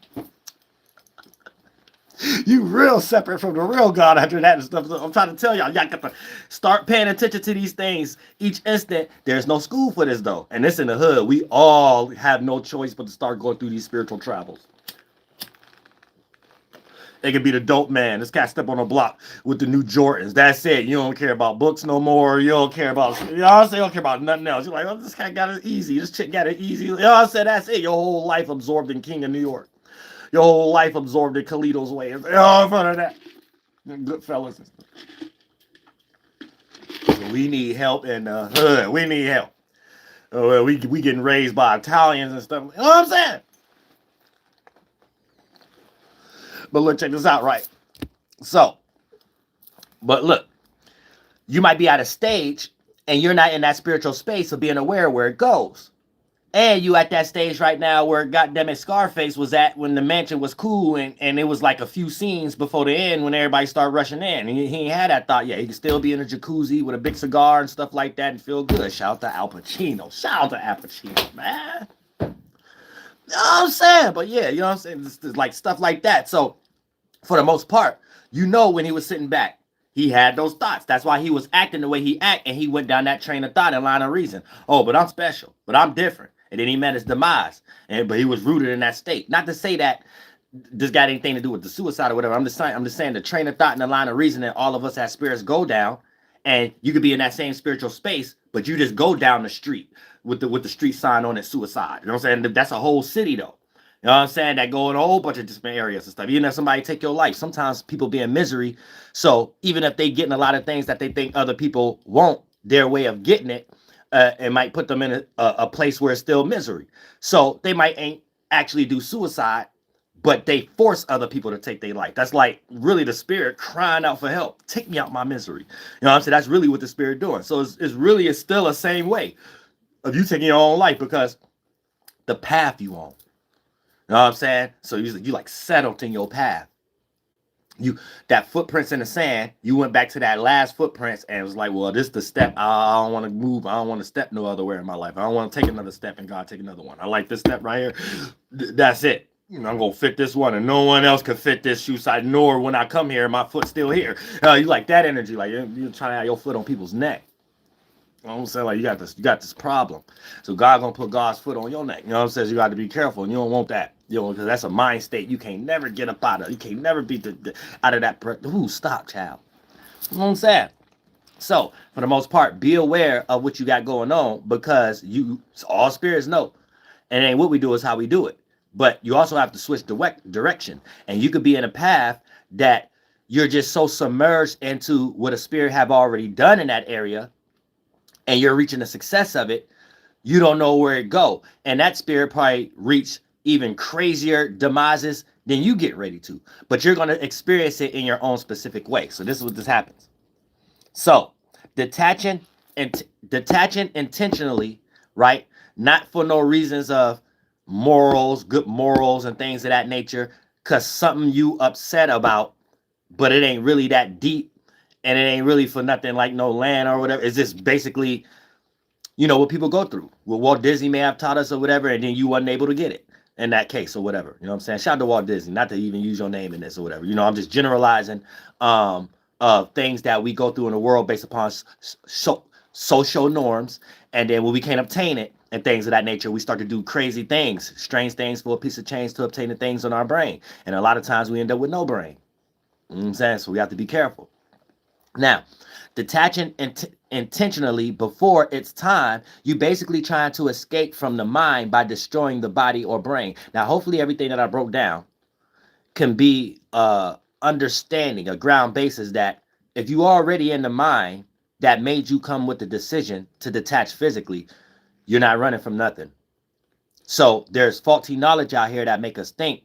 You real separate from the real God after that and stuff. So I'm trying to tell y'all got to start paying attention to these things each instant. There's no school for this though. And this in the hood. We all have no choice but to start going through these spiritual travels. It could be the dope man. This cat step on the block with the new Jordans. That's it. You don't care about books no more. You don't care about, you know what I'm saying? You don't care about nothing else. You're like, oh, this cat got it easy. This chick got it easy. You know what I'm saying? That's it. Your whole life absorbed in King of New York. Your whole life absorbed in Kalito's way. Oh, in front of that. Good fellas. So we need help in the hood. We need help. We getting raised by Italians and stuff. You know what I'm saying? But look, check this out, right? So, but look, you might be at a stage and you're not in that spiritual space of being aware where it goes. And you at that stage right now where goddammit Scarface was at when the mansion was cool and it was like a few scenes before the end when everybody started rushing in. And he ain't had that thought yet. He could still be in a jacuzzi with a big cigar and stuff like that and feel good. Shout out to Al Pacino. Shout out to Al Pacino, man. You know what I'm saying? But yeah, you know what I'm saying? It's like stuff like that. So for the most part, you know when he was sitting back, he had those thoughts. That's why he was acting the way he acted, and he went down that train of thought and line of reason. Oh, but I'm special. But I'm different. And then he met his demise. But he was rooted in that state. Not to say that this got anything to do with the suicide or whatever. I'm just saying the train of thought and the line of reason that all of us as spirits go down. And you could be in that same spiritual space, but you just go down the street with the street sign on it, suicide. You know what I'm saying? That's a whole city, though. You know what I'm saying? That go in a whole bunch of different areas and stuff. Even if somebody take your life, sometimes people be in misery. So even if they getting a lot of things that they think other people won't, their way of getting it, it might put them in a place where it's still misery. So they might ain't actually do suicide, but they force other people to take their life. That's like really the spirit crying out for help. Take me out my misery. You know what I'm saying? That's really what the spirit doing. So it's still the same way of you taking your own life, because the path you on. You know what I'm saying? So you like settled in your path. You that footprints in the sand, you went back to that last footprints and it was like, well, this is the step. I don't want to move. I don't want to step no other way in my life. I don't want to take another step and God take another one. I like this step right here. That's it. You know, I'm gonna fit this one, and no one else could fit this shoe size. Nor when I come here, my foot's still here. You like that energy, like you're trying to have your foot on people's neck. You know what I'm saying? Like you got this problem. So God gonna put God's foot on your neck. You know what I'm saying? You got to be careful, and you don't want that. You know, because that's a mind state you can't never get up out of. You can't never be out of that. Ooh, stop, child. You know what I'm saying? So for the most part, be aware of what you got going on, because all spirits know, and it ain't what we do, is how we do it. But you also have to switch direction, and you could be in a path that you're just so submerged into what a spirit have already done in that area, and you're reaching the success of it, you don't know where it go. And that spirit probably reach even crazier demises than you get ready to. But you're going to experience it in your own specific way. So this is what this happens. So detaching intentionally, right? Not for no reasons of morals, good morals and things of that nature, because something you upset about, but it ain't really that deep. And it ain't really for nothing like no land or whatever. It's just basically, you know, what people go through. What Walt Disney may have taught us or whatever, and then you wasn't able to get it in that case or whatever. You know what I'm saying? Shout out to Walt Disney, not to even use your name in this or whatever. You know, I'm just generalizing things that we go through in the world based upon social norms. And then when we can't obtain it and things of that nature, we start to do crazy things, strange things for a piece of change to obtain the things on our brain. And a lot of times we end up with no brain. You know what I'm saying? So we have to be careful. Now, detaching intentionally before it's time, you basically trying to escape from the mind by destroying the body or brain. Now, hopefully everything that I broke down can be understanding, a ground basis that if you already in the mind that made you come with the decision to detach physically, you're not running from nothing. So there's faulty knowledge out here that make us think.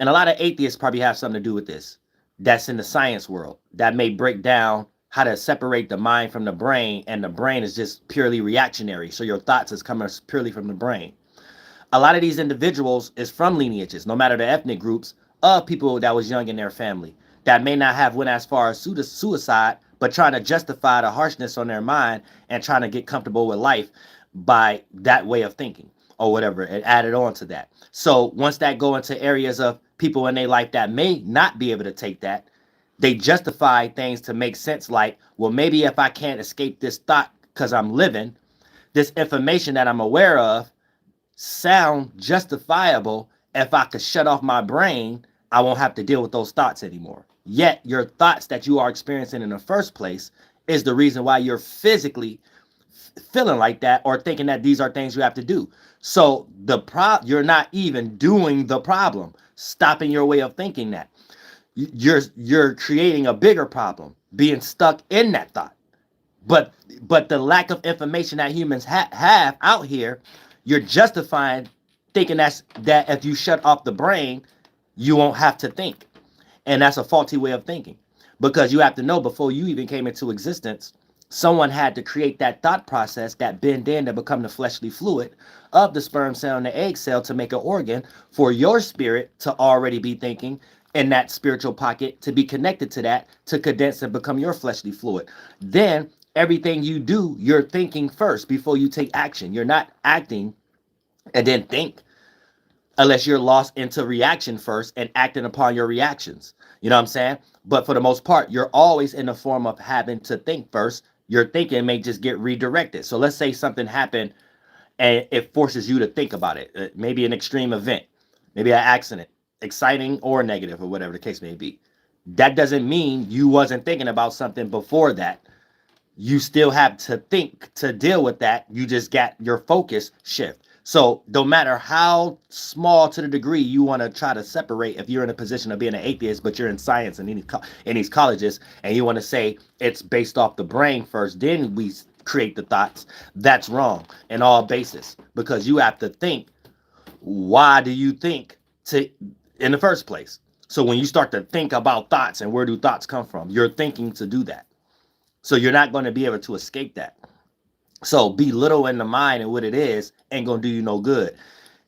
And a lot of atheists probably have something to do with this. That's in the science world that may break down how to separate the mind from the brain, and the brain is just purely reactionary. So your thoughts is coming purely from the brain. A lot of these individuals is from lineages, no matter the ethnic groups, of people that was young in their family that may not have went as far as suicide, but trying to justify the harshness on their mind and trying to get comfortable with life by that way of thinking or whatever, and added on to that. So once that go into areas of people in their life that may not be able to take that, they justify things to make sense, like, well, maybe if I can't escape this thought because I'm living, this information that I'm aware of sound justifiable. If I could shut off my brain, I won't have to deal with those thoughts anymore. Yet your thoughts that you are experiencing in the first place is the reason why you're physically feeling like that or thinking that these are things you have to do. So you're not even doing the problem, stopping your way of thinking that. You're creating a bigger problem, being stuck in that thought. But the lack of information that humans have out here, you're justifying thinking that if you shut off the brain, you won't have to think. And that's a faulty way of thinking, because you have to know, before you even came into existence, someone had to create that thought process that bend in to become the fleshly fluid of the sperm cell and the egg cell to make an organ for your spirit to already be thinking in that spiritual pocket, to be connected to that, to condense and become your fleshly fluid. Then everything you do, you're thinking first before you take action. You're not acting and then think, unless you're lost into reaction first and acting upon your reactions. You know what I'm saying? But for the most part, you're always in the form of having to think first. Your thinking may just get redirected. So let's say something happened and it forces you to think about it. Maybe an extreme event, maybe an accident, exciting or negative or whatever the case may be. That doesn't mean you wasn't thinking about something before that. You still have to think to deal with that. You just got your focus shift. So no matter how small to the degree you want to try to separate, if you're in a position of being an atheist, but you're in science and in these colleges, and you want to say it's based off the brain first, then we create the thoughts, that's wrong in all basis, because you have to think why do you think in the first place? So when you start to think about thoughts and where do thoughts come from, you're thinking to do that. So you're not going to be able to escape that. So belittling the mind and what it is ain't going to do you no good,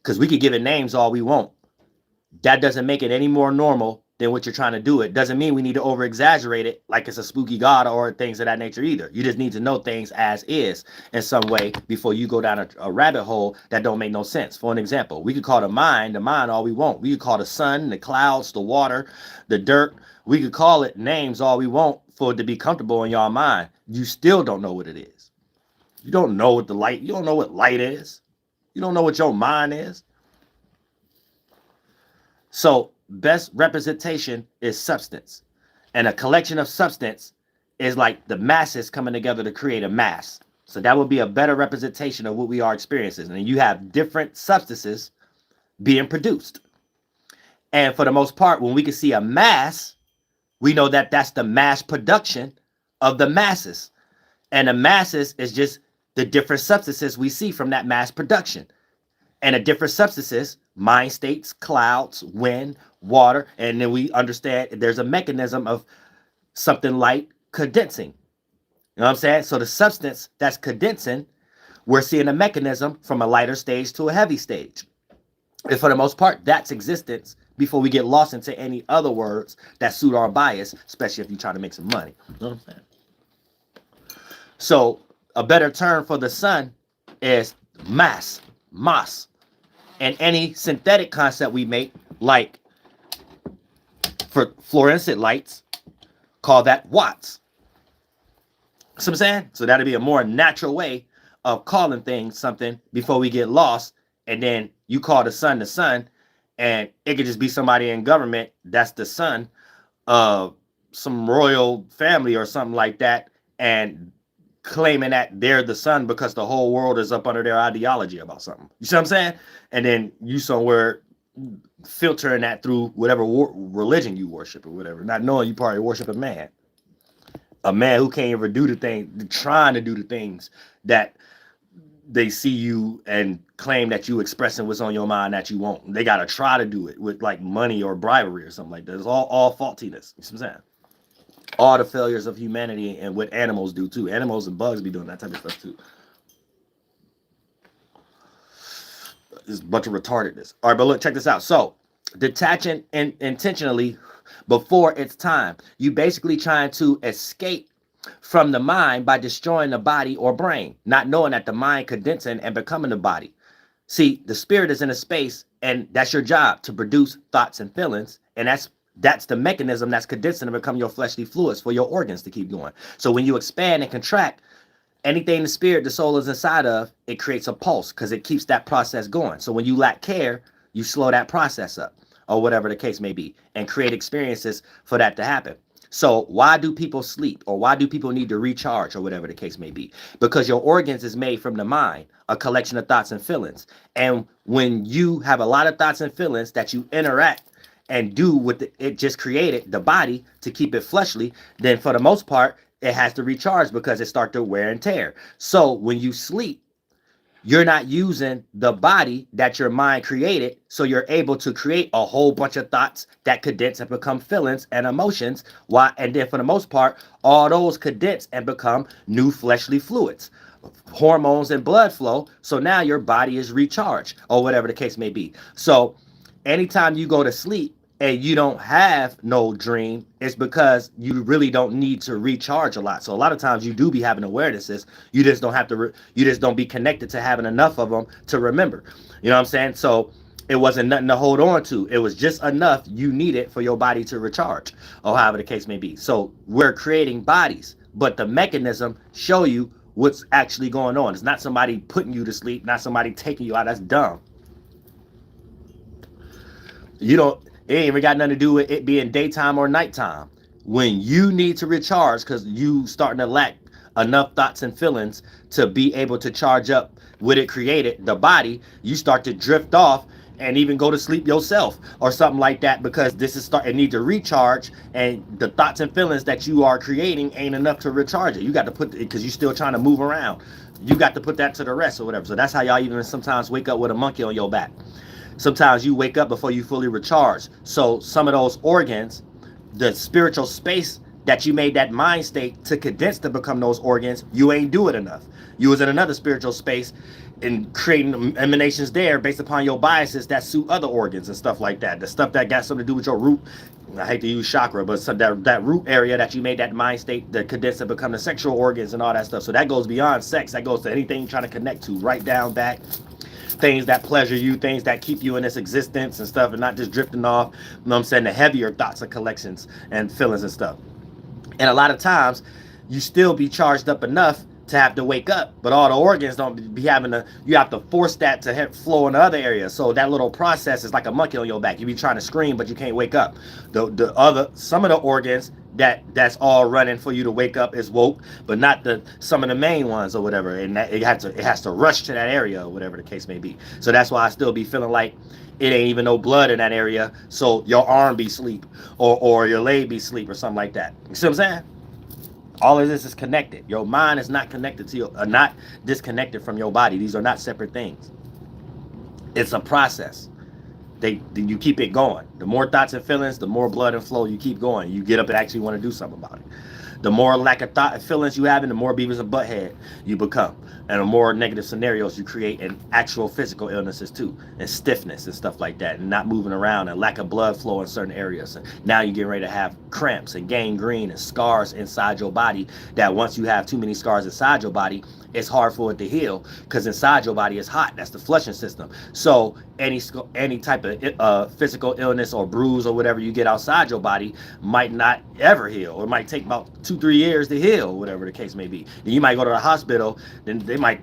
because we could give it names all we want. That doesn't make it any more normal than what you're trying to do. It doesn't mean we need to over exaggerate it like it's a spooky god or things of that nature either. You just need to know things as is in some way before you go down a rabbit hole that don't make no sense. For an example, we could call the mind all we want. We could call the sun, the clouds, the water, the dirt. We could call it names all we want for it to be comfortable in your mind. You still don't know what it is. You don't know what you don't know what light is. You don't know what your mind is. So best representation is substance. And a collection of substance is like the masses coming together to create a mass. So that would be a better representation of what we are experiencing. And you have different substances being produced. And for the most part, when we can see a mass, we know that that's the mass production of the masses. And the masses is just the different substances we see from that mass production. And the different substances, mind states, clouds, wind, water, and then we understand there's a mechanism of something like condensing. You know what I'm saying? So the substance that's condensing, we're seeing a mechanism from a lighter stage to a heavy stage. And for the most part, that's existence before we get lost into any other words that suit our bias, especially if you try to make some money. You know what I'm saying? So a better term for the sun is mass. And any synthetic concept we make, like for fluorescent lights, call that watts. See what I'm saying? So that'd be a more natural way of calling things something before we get lost. And then you call the sun, and it could just be somebody in government that's the son of some royal family or something like that, and claiming that they're the son because the whole world is up under their ideology about something. You see what I'm saying? And then you somewhere filtering that through whatever religion you worship or whatever, not knowing you probably worship a man who can't even do the thing, trying to do the things that they see you and claim that you expressing what's on your mind that you won't. They got to try to do it with like money or bribery or something like that. It's all faultiness. You see what I'm saying? All the failures of humanity and what animals do too. Animals and bugs be doing that type of stuff too. There's a bunch of retardedness. All right, but look, check this out. So detaching intentionally before it's time. You basically trying to escape from the mind by destroying the body or brain, not knowing that the mind condensing and becoming the body. See, the spirit is in a space, and that's your job, to produce thoughts and feelings, and that's the mechanism that's condensing to become your fleshly fluids for your organs to keep going. So when you expand and contract, anything the spirit, the soul is inside of, it creates a pulse because it keeps that process going. So when you lack care, you slow that process up, or whatever the case may be, and create experiences for that to happen. So why do people sleep, or why do people need to recharge, or whatever the case may be? Because your organs is made from the mind, a collection of thoughts and feelings. And when you have a lot of thoughts and feelings that you interact and do with it just created, the body, to keep it fleshly, then for the most part, it has to recharge because it starts to wear and tear. So when you sleep, you're not using the body that your mind created, so you're able to create a whole bunch of thoughts that condense and become feelings and emotions. And then for the most part, all those condense and become new fleshly fluids, hormones and blood flow. So now your body is recharged, or whatever the case may be. So anytime you go to sleep and you don't have no dream, it's because you really don't need to recharge a lot. So a lot of times you do be having awarenesses. You just don't have to, you just don't be connected to having enough of them to remember. You know what I'm saying? So it wasn't nothing to hold on to. It was just enough you needed for your body to recharge, or however the case may be. So we're creating bodies, but the mechanism show you what's actually going on. It's not somebody putting you to sleep, not somebody taking you out. That's dumb. It ain't even got nothing to do with it being daytime or nighttime. When you need to recharge because you starting to lack enough thoughts and feelings to be able to charge up what it created, the body, you start to drift off and even go to sleep yourself or something like that, because this is it need to recharge, and the thoughts and feelings that you are creating ain't enough to recharge it. You got to put it, because you're still trying to move around. You got to put that to the rest or whatever. So that's how y'all even sometimes wake up with a monkey on your back. Sometimes you wake up before you fully recharge. So some of those organs, the spiritual space that you made that mind state to condense to become those organs, you ain't do it enough. You was in another spiritual space and creating emanations there based upon your biases that suit other organs and stuff like that. The stuff that got something to do with your root, I hate to use chakra, but some, that root area that you made that mind state, the condense to become the sexual organs and all that stuff. So that goes beyond sex. That goes to anything you're trying to connect to, right down back. Things that pleasure you, things that keep you in this existence and stuff, and not just drifting off, you know what I'm saying, the heavier thoughts and collections and feelings and stuff. And a lot of times, you still be charged up enough to have to wake up, but all the organs don't be having to, you have to force that to flow in the other areas. So that little process is like a monkey on your back. You be trying to scream, but you can't wake up. Some of the organs that's all running for you to wake up is woke, but not some of the main ones or whatever. And that it has to rush to that area or whatever the case may be. So that's why I still be feeling like it ain't even no blood in that area. So your arm be sleep or your leg be sleep or something like that. You see what I'm saying? All of this is connected. Your mind is not connected to not disconnected from your body. These are not separate things. It's a process. You keep it going. The more thoughts and feelings, the more blood and flow you keep going. You get up and actually want to do something about it. The more lack of thought and feelings you have, and the more Beavis and Butthead you become. And the more negative scenarios you create, and actual physical illnesses too, and stiffness and stuff like that, and not moving around, and lack of blood flow in certain areas. And now you get ready to have cramps and gangrene and scars inside your body, that once you have too many scars inside your body, it's hard for it to heal, because inside your body is hot. That's the flushing system. So any type of physical illness or bruise or whatever you get outside your body might not ever heal, or it might take about 2-3 years to heal, whatever the case may be. Then you might go to the hospital, then they might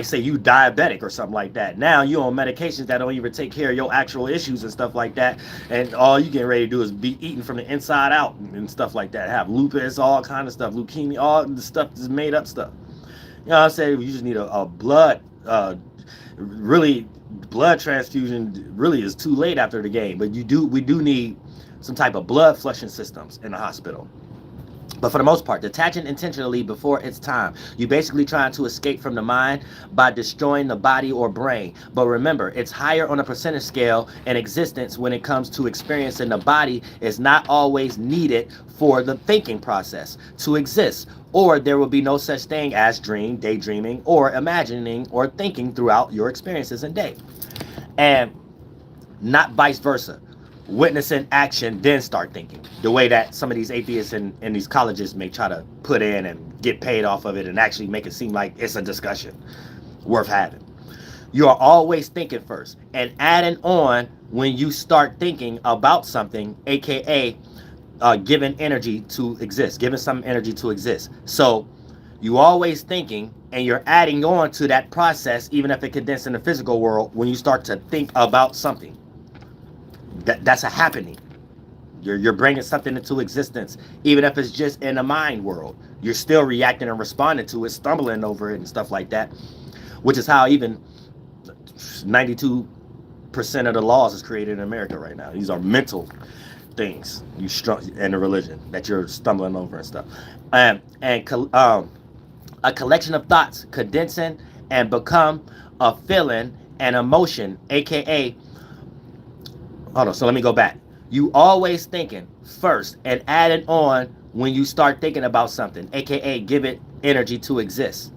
say you diabetic or something like that. Now you on medications that don't even take care of your actual issues and stuff like that, and all you getting ready to do is be eating from the inside out and stuff like that. Have lupus, all kind of stuff, leukemia, all the stuff is made up stuff. You know what I'm saying? You just need a blood, really, blood transfusion really is too late after the game. But we do need some type of blood flushing systems in the hospital. But for the most part, detaching intentionally before it's time. You basically trying to escape from the mind by destroying the body or brain. But remember, it's higher on a percentage scale in existence when it comes to experiencing the body is not always needed for the thinking process to exist. Or there will be no such thing as dream, daydreaming, or imagining or thinking throughout your experiences and day. And not vice versa. Witnessing action, then start thinking. The way that some of these atheists in these colleges may try to put in and get paid off of it and actually make it seem like it's a discussion worth having. You are always thinking first and adding on when you start thinking about something, aka giving energy to exist, giving some energy to exist. So you always thinking and you're adding on to that process, even if it condensed in the physical world, when you start to think about something. That's a happening. You're bringing something into existence, even if it's just in the mind world. You're still reacting and responding to it, stumbling over it and stuff like that, which is how even 92% of the laws is created in America right now. These are mental things and the religion that you're stumbling over and stuff. A collection of thoughts condensing and become a feeling and emotion, aka hold on, so let me go back. You always thinking first and adding on when you start thinking about something, aka give it energy to exist.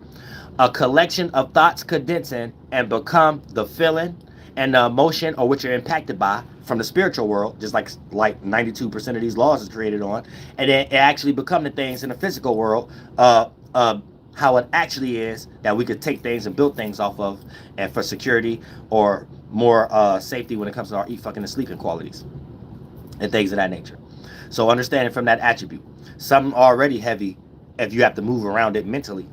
A collection of thoughts condensing and become the feeling and the emotion or what you're impacted by from the spiritual world, just like 92% of these laws is created on, and then it actually become the things in the physical world, how it actually is that we could take things and build things off of, and for security or more safety when it comes to our eat, fucking, and sleeping qualities and things of that nature. So understanding from that attribute, something already heavy if you have to move around it mentally,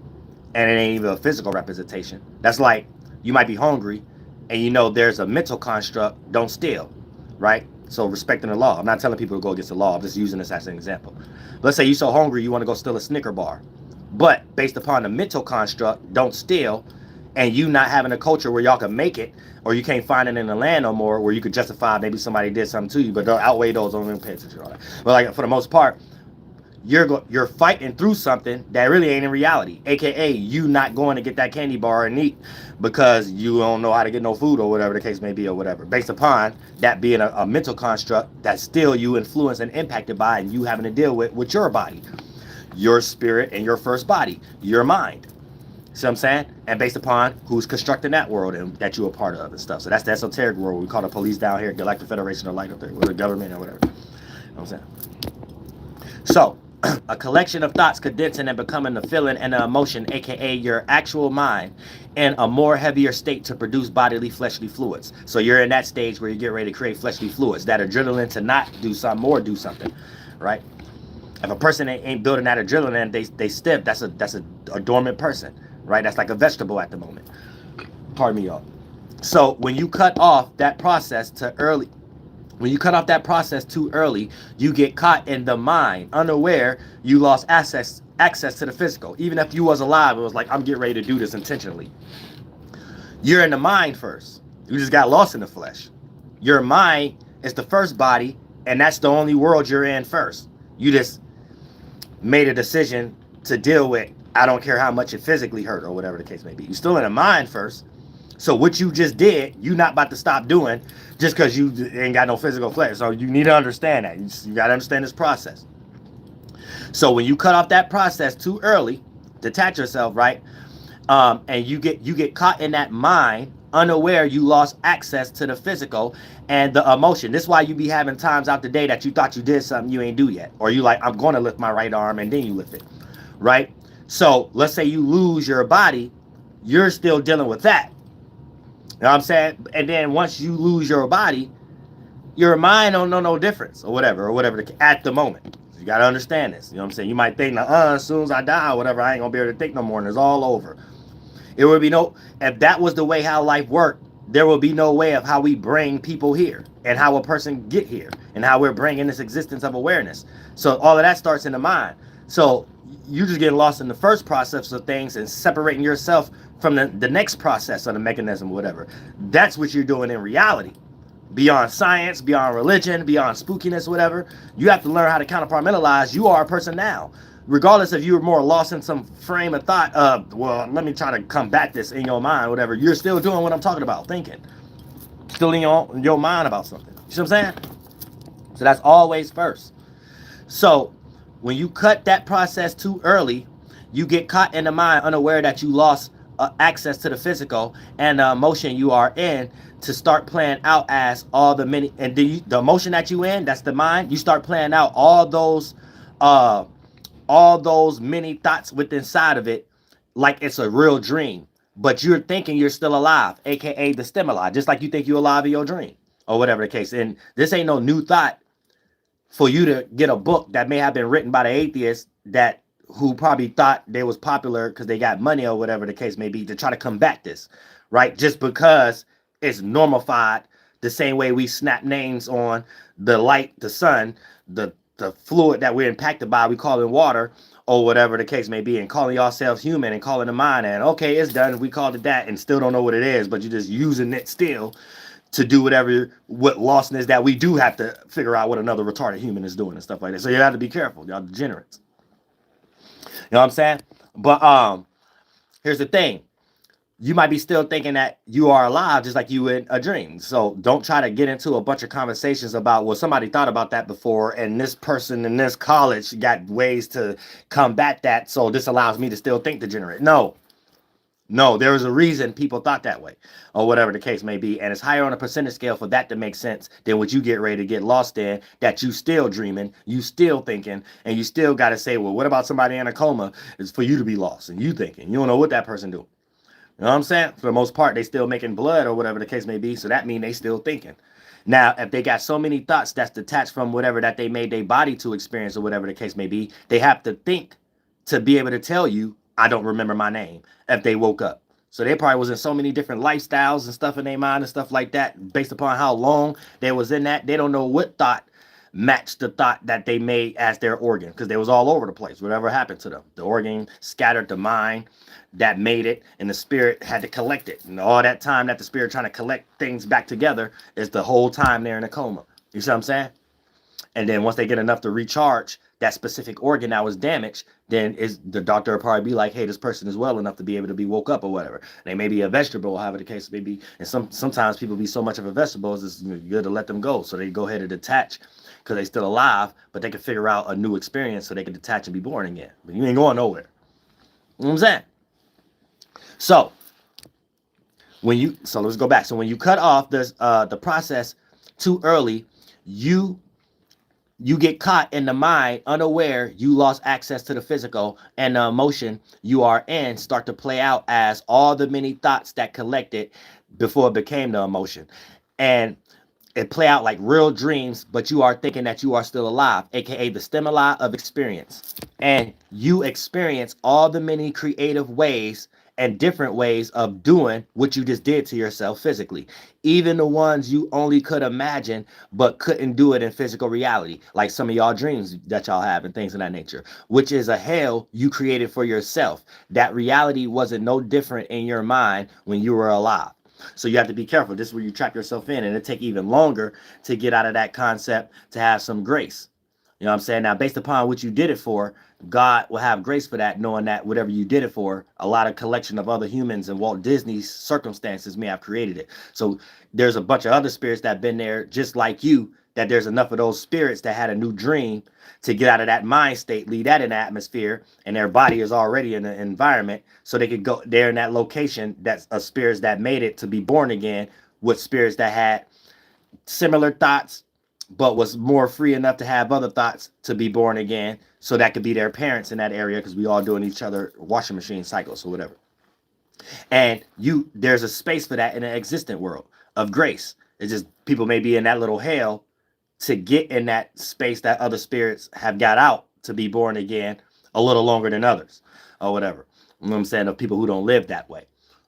and it ain't even a physical representation. That's like you might be hungry and you know there's a mental construct, don't steal, right? So respecting the law. I'm not telling people to go against the law. I'm just using this as an example. Let's say you're so hungry you want to go steal a Snicker bar, but based upon the mental construct, don't steal, and you not having a culture where y'all can make it, or you can't find it in the land no more, where you could justify maybe somebody did something to you, but don't outweigh those, don't even pay attention to all that. But like for the most part, you're fighting through something that really ain't in reality, aka you not going to get that candy bar and eat because you don't know how to get no food or whatever the case may be, or whatever, based upon that being a mental construct that still you influenced and impacted by, and you having to deal with your body, your spirit, and your first body, your mind. See what I'm saying? And based upon who's constructing that world and that you're a part of and stuff. So that's the esoteric world. We call the police down here, Galactic Federation or Light up there, or the government or whatever. You know what I'm saying? So a collection of thoughts condensing and becoming the feeling and the emotion, aka your actual mind, in a more heavier state to produce bodily fleshly fluids. So you're in that stage where you get ready to create fleshly fluids, that adrenaline to not do something or do something, right? If a person ain't building that adrenaline, they stiff. That's a dormant person, right? That's like a vegetable at the moment. Pardon me, y'all. So when you cut off that process too early, you get caught in the mind, unaware. You lost access to the physical. Even if you was alive, it was like, I'm getting ready to do this intentionally. You're in the mind first. You just got lost in the flesh. Your mind is the first body, and that's the only world you're in first. You just made a decision to deal with, I don't care how much it physically hurt or whatever the case may be. You're still in the mind first. So what you just did, you're not about to stop doing just because you ain't got no physical flesh. So you need to understand that. You got to understand this process. So when you cut off that process too early, detach yourself, right? And you get caught in that mind, unaware, you lost access to the physical and the emotion. This is why you be having times out the day that you thought you did something you ain't do yet. Or you like, I'm going to lift my right arm, and then you lift it, right? So let's say you lose your body, you're still dealing with that. You know what I'm saying? And then once you lose your body, your mind don't know no difference or whatever at the moment. You got to understand this. You know what I'm saying? You might think, as soon as I die or whatever, I ain't going to be able to think no more, and it's all over. It would be if that was the way how life worked, there will be no way of how we bring people here and how a person get here and how we're bringing this existence of awareness. So all of that starts in the mind. So you just getting lost in the first process of things and separating yourself from the next process of the mechanism or whatever. That's what you're doing in reality. Beyond science, beyond religion, beyond spookiness, whatever. You have to learn how to counterpartmentalize. You are a person now. Regardless if you were more lost in some frame of thought of, well, let me try to combat this in your mind, whatever. You're still doing what I'm talking about, thinking. Still in your mind about something. You see what I'm saying? So that's always first. So when you cut that process too early, you get caught in the mind, unaware that you lost access to the physical and the emotion you are in, to start playing out as all the many, and the emotion that you in, that's the mind. You start playing out all those many thoughts within inside of it like it's a real dream, but you're thinking you're still alive, aka the stimuli, just like you think you're alive in your dream or whatever the case. And this ain't no new thought for you to get a book that may have been written by the atheists that who probably thought they was popular because they got money or whatever the case may be, to try to combat this, right? Just because it's normalified the same way we snap names on the light, the sun, the fluid that we're impacted by, we call it water or whatever the case may be, and calling yourselves human and calling the mind, and okay, it's done, we called it that, and still don't know what it is, but you're just using it still to do what lostness that we do have to figure out what another retarded human is doing and stuff like that. So you have to be careful, y'all degenerates. You know what I'm saying? But here's the thing. You might be still thinking that you are alive just like you in a dream. So don't try to get into a bunch of conversations about, well, somebody thought about that before and this person in this college got ways to combat that, so this allows me to still think degenerate. No, there is a reason people thought that way or whatever the case may be. And it's higher on a percentage scale for that to make sense than what you get ready to get lost in, that you still dreaming, you still thinking, and you still got to say, well, what about somebody in a coma? It's for you to be lost and you thinking. You don't know what that person doing. You know what I'm saying? For the most part, they still making blood or whatever the case may be. So that means they still thinking. Now, if they got so many thoughts that's detached from whatever that they made their body to experience or whatever the case may be, they have to think to be able to tell you, I don't remember my name, if they woke up. So they probably was in so many different lifestyles and stuff in their mind and stuff like that, based upon how long they was in that. They don't know what thought matched the thought that they made as their organ, because they was all over the place. Whatever happened to them, the organ scattered the mind that made it, and the spirit had to collect it. And all that time that the spirit trying to collect things back together is the whole time they're in a coma. You see what I'm saying? And then once they get enough to recharge that specific organ that was damaged, then the doctor will probably be like, hey, this person is well enough to be able to be woke up or whatever. They may be a vegetable, however the case may be. And sometimes people be so much of a vegetable, it's good to let them go. So they go ahead and detach because they're still alive, but they can figure out a new experience so they can detach and be born again. But you ain't going nowhere. You know what I'm saying? So let's go back. So when you cut off the process too early, you get caught in the mind unaware. You lost access to the physical, and the emotion you are in start to play out as all the many thoughts that collected before it became the emotion. And it play out like real dreams, but you are thinking that you are still alive, aka the stimuli of experience. And you experience all the many creative ways and different ways of doing what you just did to yourself physically, even the ones you only could imagine but couldn't do it in physical reality, like some of y'all dreams that y'all have and things of that nature, which is a hell you created for yourself. That reality wasn't no different in your mind when you were alive. So you have to be careful. This is where you trap yourself in, and it take even longer to get out of that concept to have some grace. You know what I'm saying? Now, based upon what you did it for, God will have grace for that, knowing that whatever you did it for, a lot of collection of other humans and Walt Disney's circumstances may have created it. So there's a bunch of other spirits that have been there just like you, that there's enough of those spirits that had a new dream to get out of that mind state, leave that in the atmosphere, and their body is already in the environment, so they could go there in that location. That's spirits that made it to be born again, with spirits that had similar thoughts but was more free enough to have other thoughts to be born again, so that could be their parents in that area, because we all doing each other washing machine cycles or whatever. And there's a space for that in an existent world of grace. It's just people may be in that little hell to get in that space that other spirits have got out to be born again a little longer than others or whatever. You know what I'm saying? Of people who don't live that way.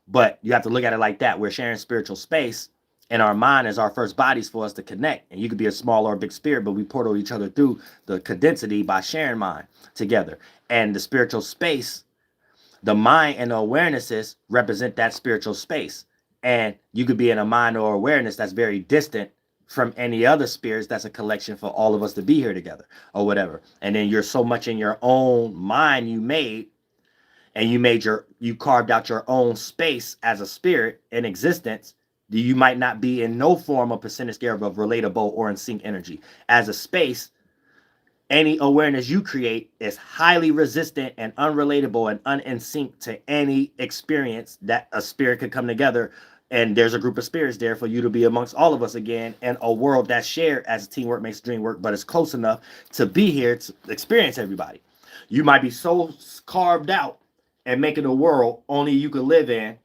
But you have to look at it like that. We're sharing spiritual space, and our mind is our first bodies for us to connect. And you could be a small or a big spirit, but we portal each other through the condensity by sharing mind together. And the spiritual space, the mind and the awarenesses represent that spiritual space. And you could be in a mind or awareness that's very distant from any other spirits. That's a collection for all of us to be here together or whatever. And then you're so much in your own mind you made, and you carved out your own space as a spirit in existence. You might not be in no form of percentage scale of relatable or in sync energy. As a space, any awareness you create is highly resistant and unrelatable and un-in-sync to any experience that a spirit could come together. And there's a group of spirits there for you to be amongst all of us again, in a world that's shared as teamwork makes the dream work, but it's close enough to be here to experience everybody. You might be so carved out and making a world only you could live in.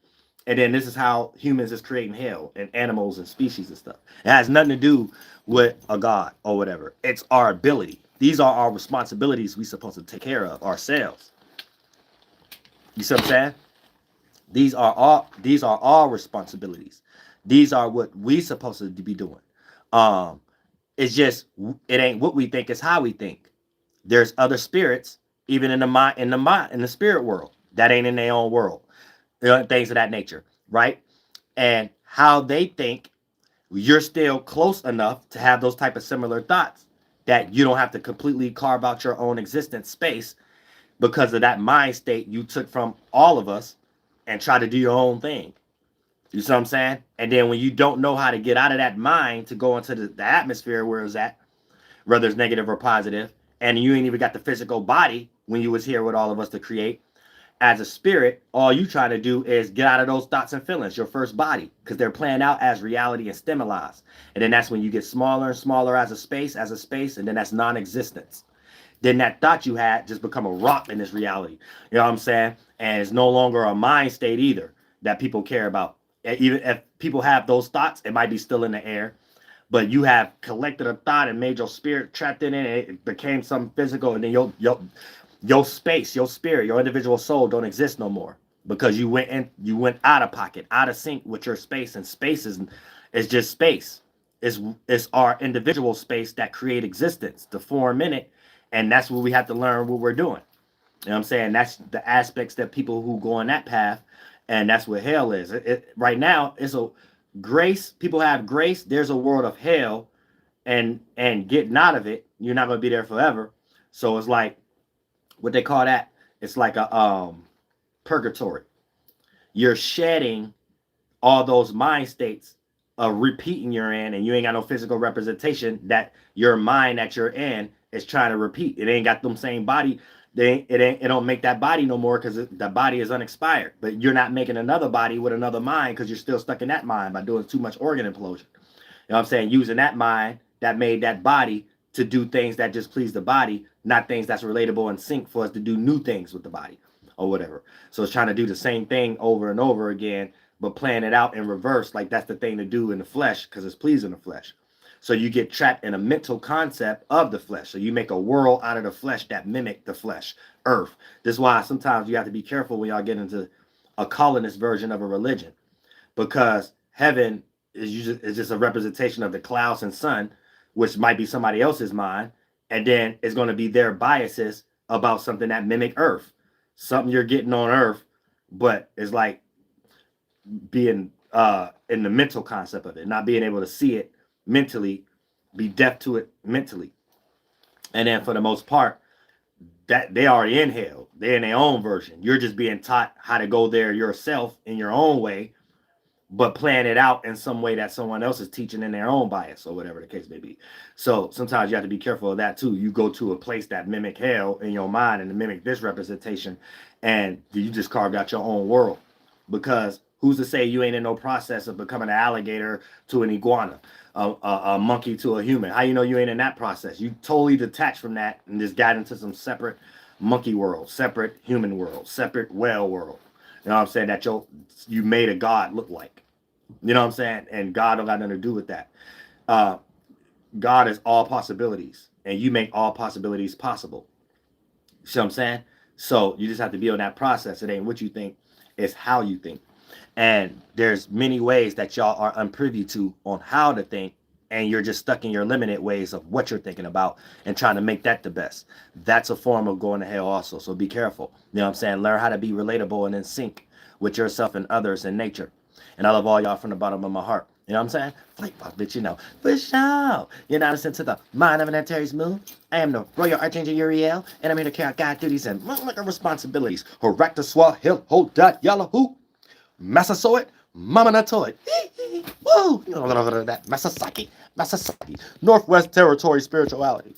And then this is how humans is creating hell, and animals and species and stuff. It has nothing to do with a God or whatever. It's our ability. These are our responsibilities we're supposed to take care of ourselves. You see what I'm saying? These are our responsibilities. These are what we supposed to be doing. It's just, it ain't what we think, it's how we think. There's other spirits, even in the spirit world, that ain't in their own world. Things of that nature, right? And how they think, you're still close enough to have those type of similar thoughts that you don't have to completely carve out your own existence space because of that mind state you took from all of us and try to do your own thing. You see what I'm saying? And then when you don't know how to get out of that mind to go into the atmosphere where it's at, whether it's negative or positive, and you ain't even got the physical body when you was here with all of us to create, as a spirit, all you trying to do is get out of those thoughts and feelings, your first body, because they're playing out as reality and stimuli. And then that's when you get smaller and smaller as a space, and then that's non-existence. Then that thought you had just become a rock in this reality. You know what I'm saying? And it's no longer a mind state either that people care about. Even if people have those thoughts, it might be still in the air. But you have collected a thought and made your spirit trapped in it. It became something physical, and then your space, your spirit, your individual soul don't exist no more because you went out of pocket, out of sync with your space, and space is just space. It's our individual space that create existence, the form in it, and that's what we have to learn what we're doing. You know what I'm saying? That's the aspects that people who go on that path, and that's what hell is. Right now, it's a grace. People have grace. There's a world of hell, and getting out of it, you're not going to be there forever. So it's like what they call that. It's like a purgatory. You're shedding all those mind states of repeating you're in, and you ain't got no physical representation that your mind that you're in is trying to repeat. It ain't got them same body. It don't make that body no more because the body is unexpired. But you're not making another body with another mind because you're still stuck in that mind by doing too much organ implosion. You know what I'm saying? Using that mind that made that body to do things that just please the body, not things that's relatable and sync for us to do new things with the body or whatever. So it's trying to do the same thing over and over again, but playing it out in reverse, like that's the thing to do in the flesh because it's pleasing the flesh. So you get trapped in a mental concept of the flesh. So you make a world out of the flesh that mimic the flesh, earth. This is why sometimes you have to be careful when y'all get into a colonist version of a religion, because heaven is just a representation of the clouds and sun, which might be somebody else's mind, and then it's going to be their biases about something that mimic earth, something you're getting on earth, but it's like being in the mental concept of it, not being able to see it mentally, be deaf to it mentally. And then for the most part, that they already in hell. They're in their own version. You're just being taught how to go there yourself in your own way, but plan it out in some way that someone else is teaching in their own bias or whatever the case may be. So sometimes you have to be careful of that too. You go to a place that mimic hell in your mind and to mimic this representation, and you just carved out your own world. Because who's to say you ain't in no process of becoming an alligator to an iguana, a monkey to a human? How you know you ain't in that process? You totally detached from that and just got into some separate monkey world, separate human world, separate whale world. You know what I'm saying? That you made a God look like. You know what I'm saying? And God don't got nothing to do with that. God is all possibilities, and you make all possibilities possible. See what I'm saying? So you just have to be on that process. It ain't what you think, it's how you think. And there's many ways that y'all are unprivy to on how to think, and you're just stuck in your limited ways of what you're thinking about and trying to make that the best. That's a form of going to hell also. So be careful. You know what I'm saying? Learn how to be relatable and in sync with yourself and others and nature. And I love all y'all from the bottom of my heart. You know what I'm saying? Flight boss, bitch, you know. For sure. You're now listening to the Mind of an Antares Moon. I am the Royal Archangel Uriel, and I'm here to carry out God duties and motherfucking responsibilities. Horakta Swah Hill Hold Dot Yallahu. Massasoit, Mama Natoid. Woo! That Masasaki. Northwest Territory Spirituality.